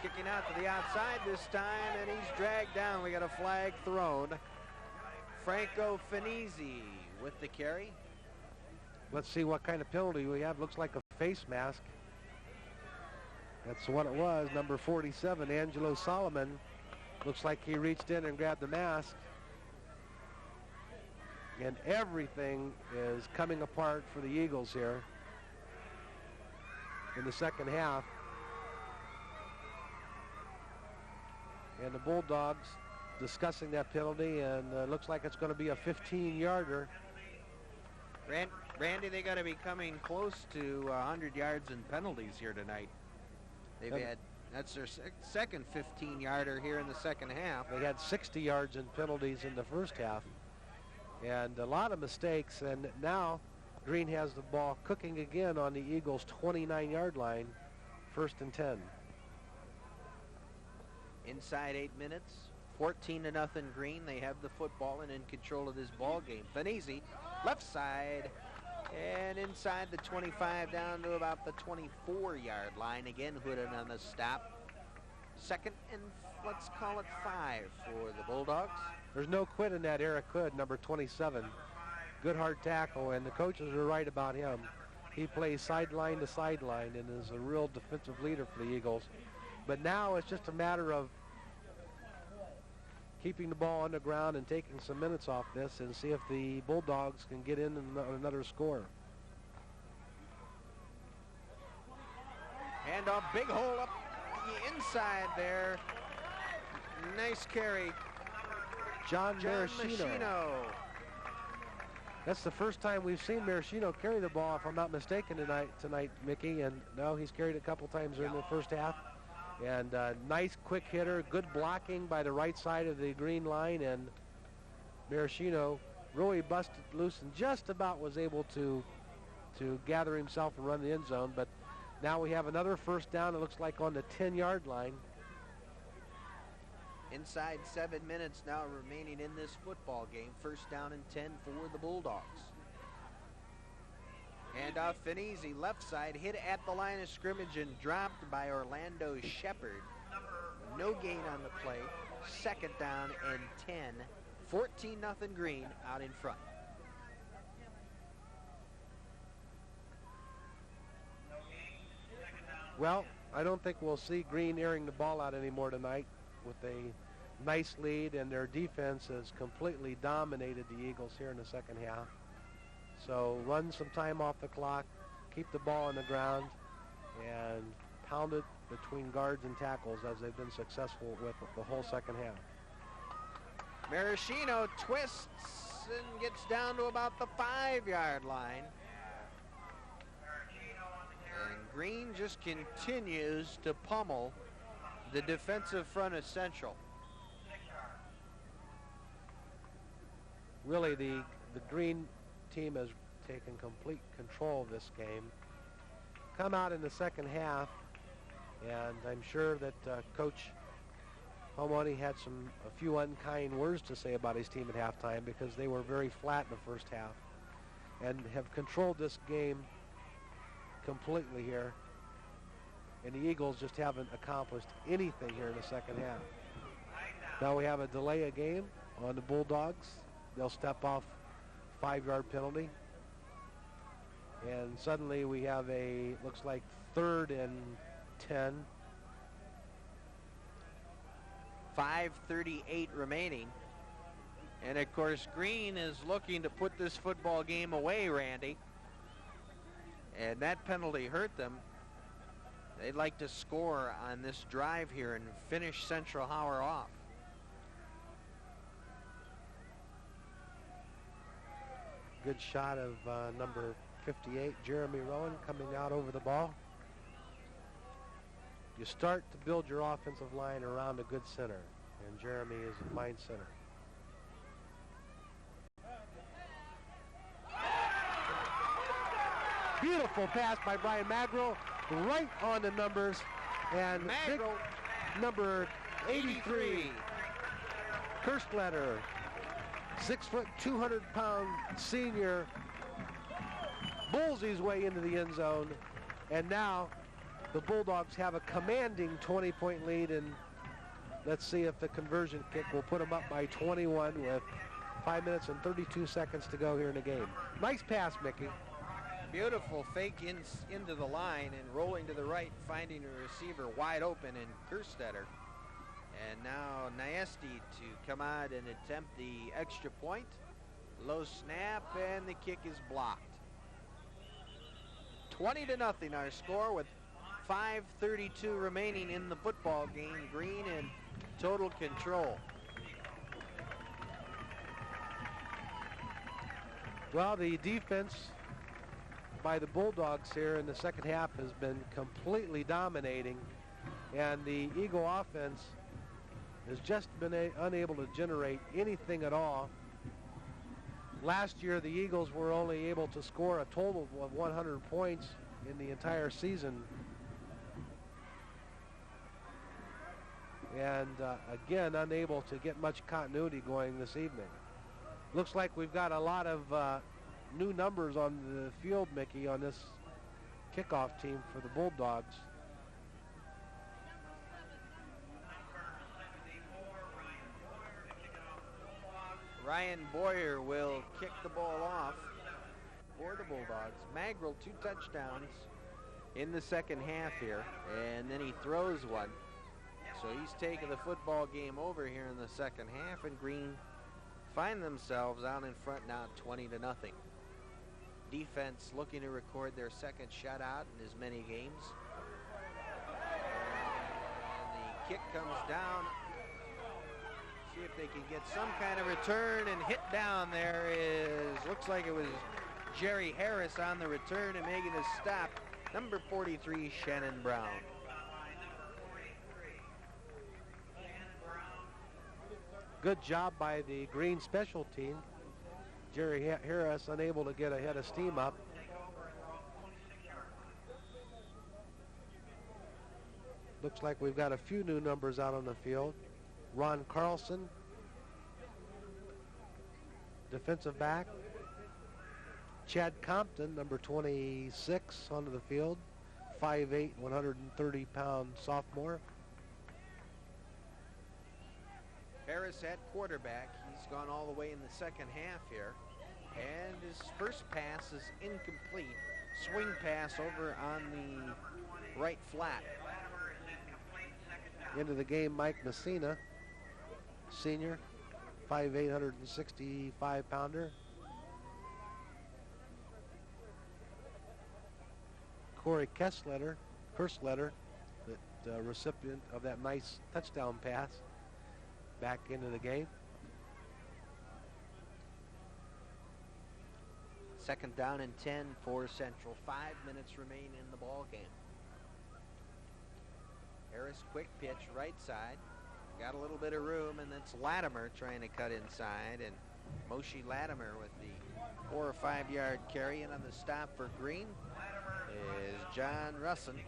kicking out to the outside this time, and he's dragged down. We got a flag thrown. Franco Finizzi with the carry. Let's see what kind of penalty we have. Looks like a face mask. That's what it was. Number 47, Angelo Solomon. Looks like he reached in and grabbed the mask. And everything is coming apart for the Eagles here in the second half. And the Bulldogs discussing that penalty, and looks like it's going to be a 15-yarder. Randy, they got to be coming close to 100 yards in penalties here tonight. That's their second 15-yarder here in the second half. They had 60 yards in penalties in the first half, and a lot of mistakes. And now Green has the ball cooking again on the Eagles' 29-yard line, 1st and 10. Inside 8 minutes, 14-0 Green. They have the football and in control of this ball game. Finizzi, left side, and inside the 25 down to about the 24-yard line. Again, Hooden on the stop. Second and, let's call it 5 for the Bulldogs. There's no quit in that Eric Hood, number 27. Good hard tackle, and the coaches are right about him. He plays sideline to sideline and is a real defensive leader for the Eagles. But now it's just a matter of keeping the ball on the ground and taking some minutes off this and see if the Bulldogs can get in another score. And a big hole up the inside there. Nice carry. John Maraschino. That's the first time we've seen Maraschino carry the ball, if I'm not mistaken, tonight, Mickey. And no, he's carried it a couple times during the first half. And nice quick hitter, good blocking by the right side of the Green line, and Maraschino really busted loose and just about was able to gather himself and run the end zone. But now we have another first down, it looks like on the 10-yard line. Inside 7 minutes now remaining in this football game. First down and 10 for the Bulldogs. Handoff Finizzi, left side, hit at the line of scrimmage and dropped by Orlando Shepard. No gain on the play. Second down and 10. 14-0 Green out in front. Well, I don't think we'll see Green airing the ball out anymore tonight with a nice lead, and their defense has completely dominated the Eagles here in the second half. So run some time off the clock, keep the ball on the ground, and pound it between guards and tackles as they've been successful with the whole second half. Maraschino twists and gets down to about the 5-yard line. And Green just continues to pummel the defensive front of Central. Really, the Green team has taken complete control of this game. Come out in the second half, and I'm sure that Coach Homoni had a few unkind words to say about his team at halftime, because they were very flat in the first half and have controlled this game completely here. And the Eagles just haven't accomplished anything here in the second half. Now we have a delay of game on the Bulldogs. They'll step off 5-yard penalty. And suddenly we have looks like 3rd and 10. 5:38 remaining. And of course, Green is looking to put this football game away, Randy. And that penalty hurt them. They'd like to score on this drive here and finish Central Howard off. Good shot of number 58, Jeremy Rowan, coming out over the ball. You start to build your offensive line around a good center, and Jeremy is a fine center. Beautiful pass by Brian Magro, right on the numbers, and number 83, Kirschletter, 6 foot, 200-pound senior bulls his way into the end zone. And now the Bulldogs have a commanding 20-point lead, and let's see if the conversion kick will put them up by 21 with 5 minutes and 32 seconds to go here in the game. Nice pass, Mickey. Beautiful fake into the line and rolling to the right, finding a receiver wide open in Kerstetter. And now Niesti to come out and attempt the extra point. Low snap, and the kick is blocked. 20-0 our score with 5:32 remaining in the football game. Green in total control. Well, the defense by the Bulldogs here in the second half has been completely dominating, and the Eagle offense has just been unable to generate anything at all. Last year, the Eagles were only able to score a total of 100 points in the entire season. And again, unable to get much continuity going this evening. Looks like we've got a lot of new numbers on the field, Mickey, on this kickoff team for the Bulldogs. Ryan Boyer will kick the ball off for the Bulldogs. Magrill 2 touchdowns in the second half here, and then he throws one. So he's taking the football game over here in the second half, and Green find themselves out in front now 20-0. Defense looking to record their second shutout in as many games. And the kick comes down. See if they can get some kind of return, and hit down there looks like it was Jerry Harris on the return and making a stop. Number 43, Shannon Brown. Good job by the Green special team. Jerry Harris unable to get a head of steam up. Looks like we've got a few new numbers out on the field. Ron Carlson, defensive back. Chad Compton, number 26, onto the field. 5'8", 130-pound sophomore. Harris at quarterback. He's gone all the way in the second half here. And his first pass is incomplete. Swing pass over on the right flat. Into the game, Mike Messina, senior, 5'8", 165-pounder. Corey Kerstetter, the recipient of that nice touchdown pass, back into the game. Second down and 10 for Central. 5 minutes remain in the ball game. Harris, quick pitch, right side. Got a little bit of room, and that's Latimer trying to cut inside. And Moshe Latimer with the 4 or 5 yard carry. And on the stop for Green is John Russin,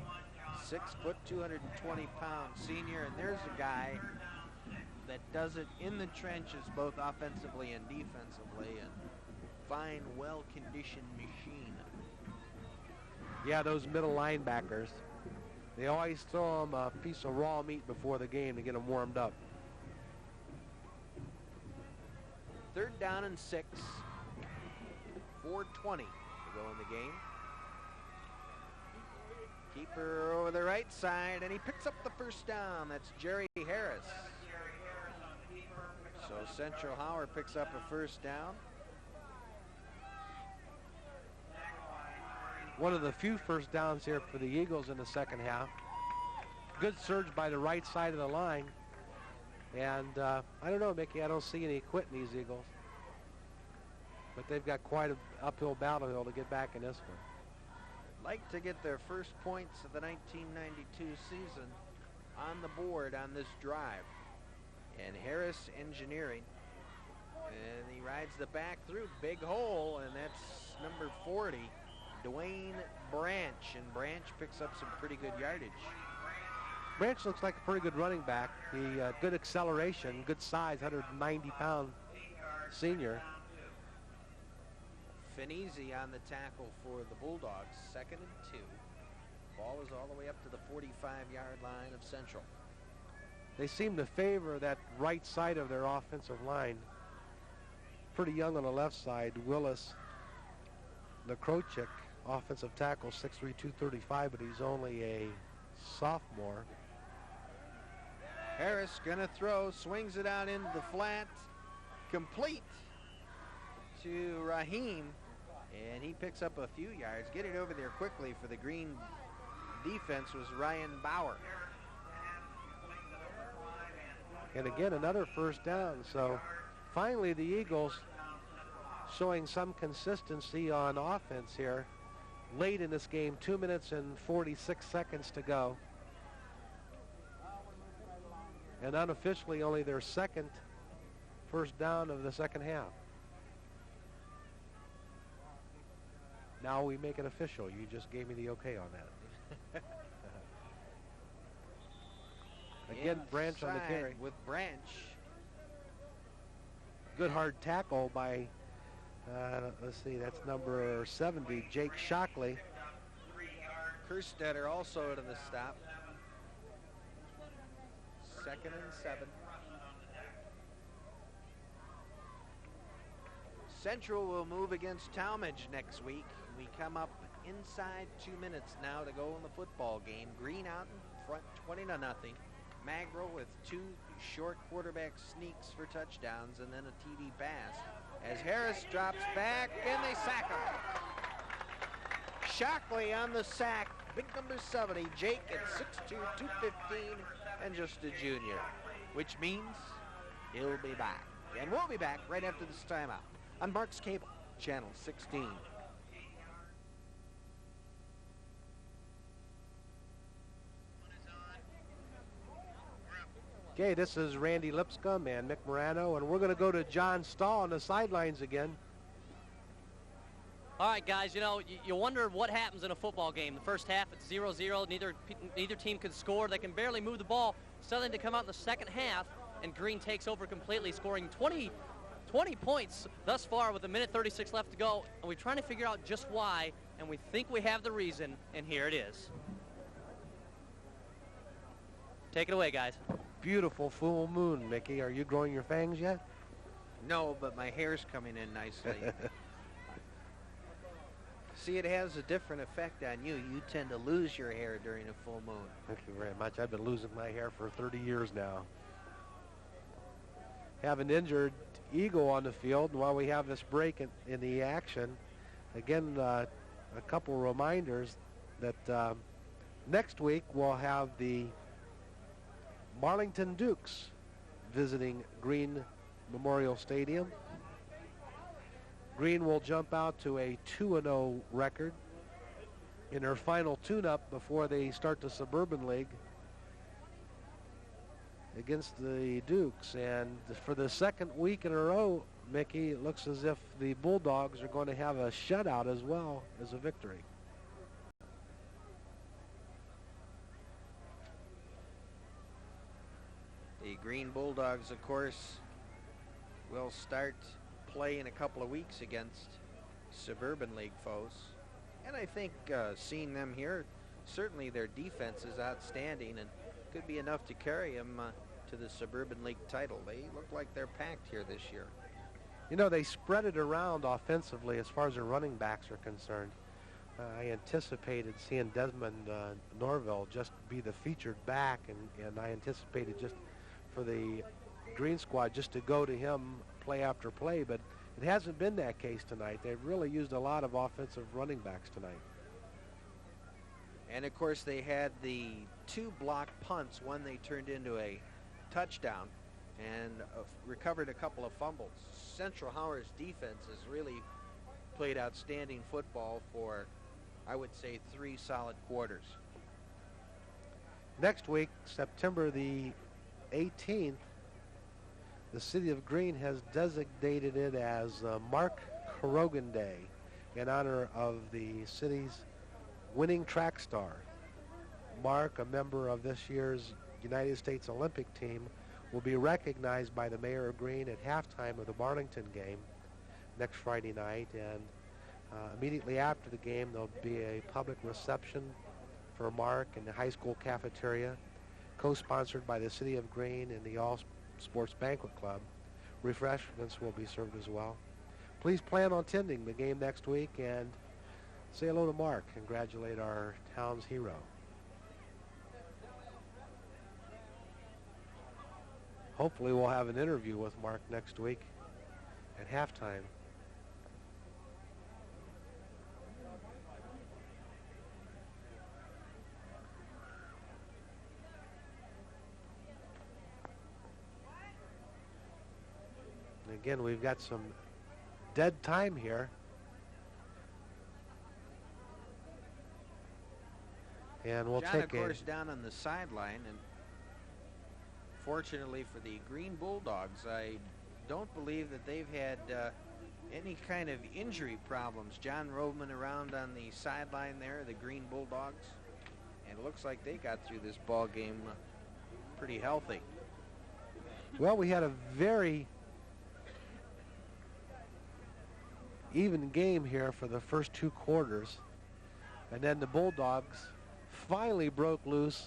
6 foot, 220-pound senior. And there's a guy that does it in the trenches, both offensively and defensively. And fine, well-conditioned machine. Yeah, those middle linebackers. They always throw them a piece of raw meat before the game to get them warmed up. Third down and 6. 4:20 to go in the game. Keeper over the right side, and he picks up the first down. That's Jerry Harris. So Central Howard picks up a first down. One of the few first downs here for the Eagles in the second half. Good surge by the right side of the line. And I don't know, Mickey, I don't see any quitting these Eagles. But they've got quite an uphill battle hill to get back in this one. Like to get their first points of the 1992 season on the board on this drive. And Harris engineering. And he rides the back through. Big hole, and that's number 40. Dwayne Branch, and Branch picks up some pretty good yardage. Branch looks like a pretty good running back. The good acceleration, good size, 190-pound senior. Finizzi on the tackle for the Bulldogs, 2nd and 2. Ball is all the way up to the 45-yard line of Central. They seem to favor that right side of their offensive line. Pretty young on the left side. Willis Nekrochik, offensive tackle, 6'3", 235, but he's only a sophomore. Harris gonna throw, swings it out into the flat, complete to Raheem, and he picks up a few yards. Getting over there quickly for the Green defense was Ryan Bauer. And again, another first down. So finally the Eagles showing some consistency on offense here late in this game. 2 minutes and 46 seconds to go. And unofficially only their second first down of the second half. Now we make it official. You just gave me the okay on that. Again, Branch on the carry. With Branch. Good hard tackle by, let's see, that's number 70, Jake Shockley. Kerstetter also to the stop. 2nd and 7. Central will move against Talmadge next week. We come up inside 2 minutes now to go in the football game. Green out in front, 20-0. Magro with 2 short quarterback sneaks for touchdowns and then a TD pass. As Harris drops back and they sack him. Shockley on the sack. Big number 70. Jake at 6'2", 215, and just a junior, which means he'll be back. And we'll be back right after this timeout on Mark's Cable, Channel 16. Okay, this is Randy Lipscomb and Mick Morano, and we're going to go to John Stahl on the sidelines again. All right, guys, you know, you wonder what happens in a football game. The first half, it's 0-0. Neither team can score. They can barely move the ball. Suddenly they come out in the second half, and Green takes over completely, scoring 20 points thus far with 1:36 left to go. And we're trying to figure out just why, and we think we have the reason, and here it is. Take it away, guys. Beautiful full moon, Mickey. Are you growing your fangs yet? No, but my hair's coming in nicely. See, it has a different effect on you. You tend to lose your hair during a full moon. Thank you very much. I've been losing my hair for 30 years now. Have an injured Eagle on the field while we have this break in the action. Again, a couple reminders that next week we'll have the Marlington Dukes visiting Green Memorial Stadium. Green will jump out to a 2-0 record in their final tune-up before they start the Suburban League against the Dukes. And for the second week in a row, Mickey, it looks as if the Bulldogs are going to have a shutout as well as a victory. The Green Bulldogs, of course, will start play in a couple of weeks against Suburban League foes. And I think seeing them here, certainly their defense is outstanding and could be enough to carry them to the Suburban League title. They look like they're packed here this year. You know, they spread it around offensively as far as their running backs are concerned. I anticipated seeing Desmond Norville just be the featured back, and I anticipated just for the Green squad just to go to him play after play, but it hasn't been that case tonight. They've really used a lot of offensive running backs tonight. And of course they had the 2 block punts. One they turned into a touchdown and recovered a couple of fumbles. Central Howard's defense has really played outstanding football for, I would say, 3 solid quarters. Next week, September the 18th, the city of Green has designated it as Mark Carogan Day in honor of the city's winning track star. Mark, a member of this year's United States Olympic team, will be recognized by the Mayor of Green at halftime of the Barlington game next Friday night. And immediately after the game, there'll be a public reception for Mark in the high school cafeteria, co-sponsored by the City of Green and the All Sports Banquet Club. Refreshments will be served as well. Please plan on attending the game next week and say hello to Mark. Congratulate our town's hero. Hopefully we'll have an interview with Mark next week at halftime. And again, we've got some dead time here. And we'll John, take of course, down on the sideline, and fortunately for the Green Bulldogs, I don't believe that they've had any kind of injury problems. John Roman around on the sideline there, the Green Bulldogs, and it looks like they got through this ball game pretty healthy. Well, we had a very even game here for the first 2 quarters, and then the Bulldogs finally broke loose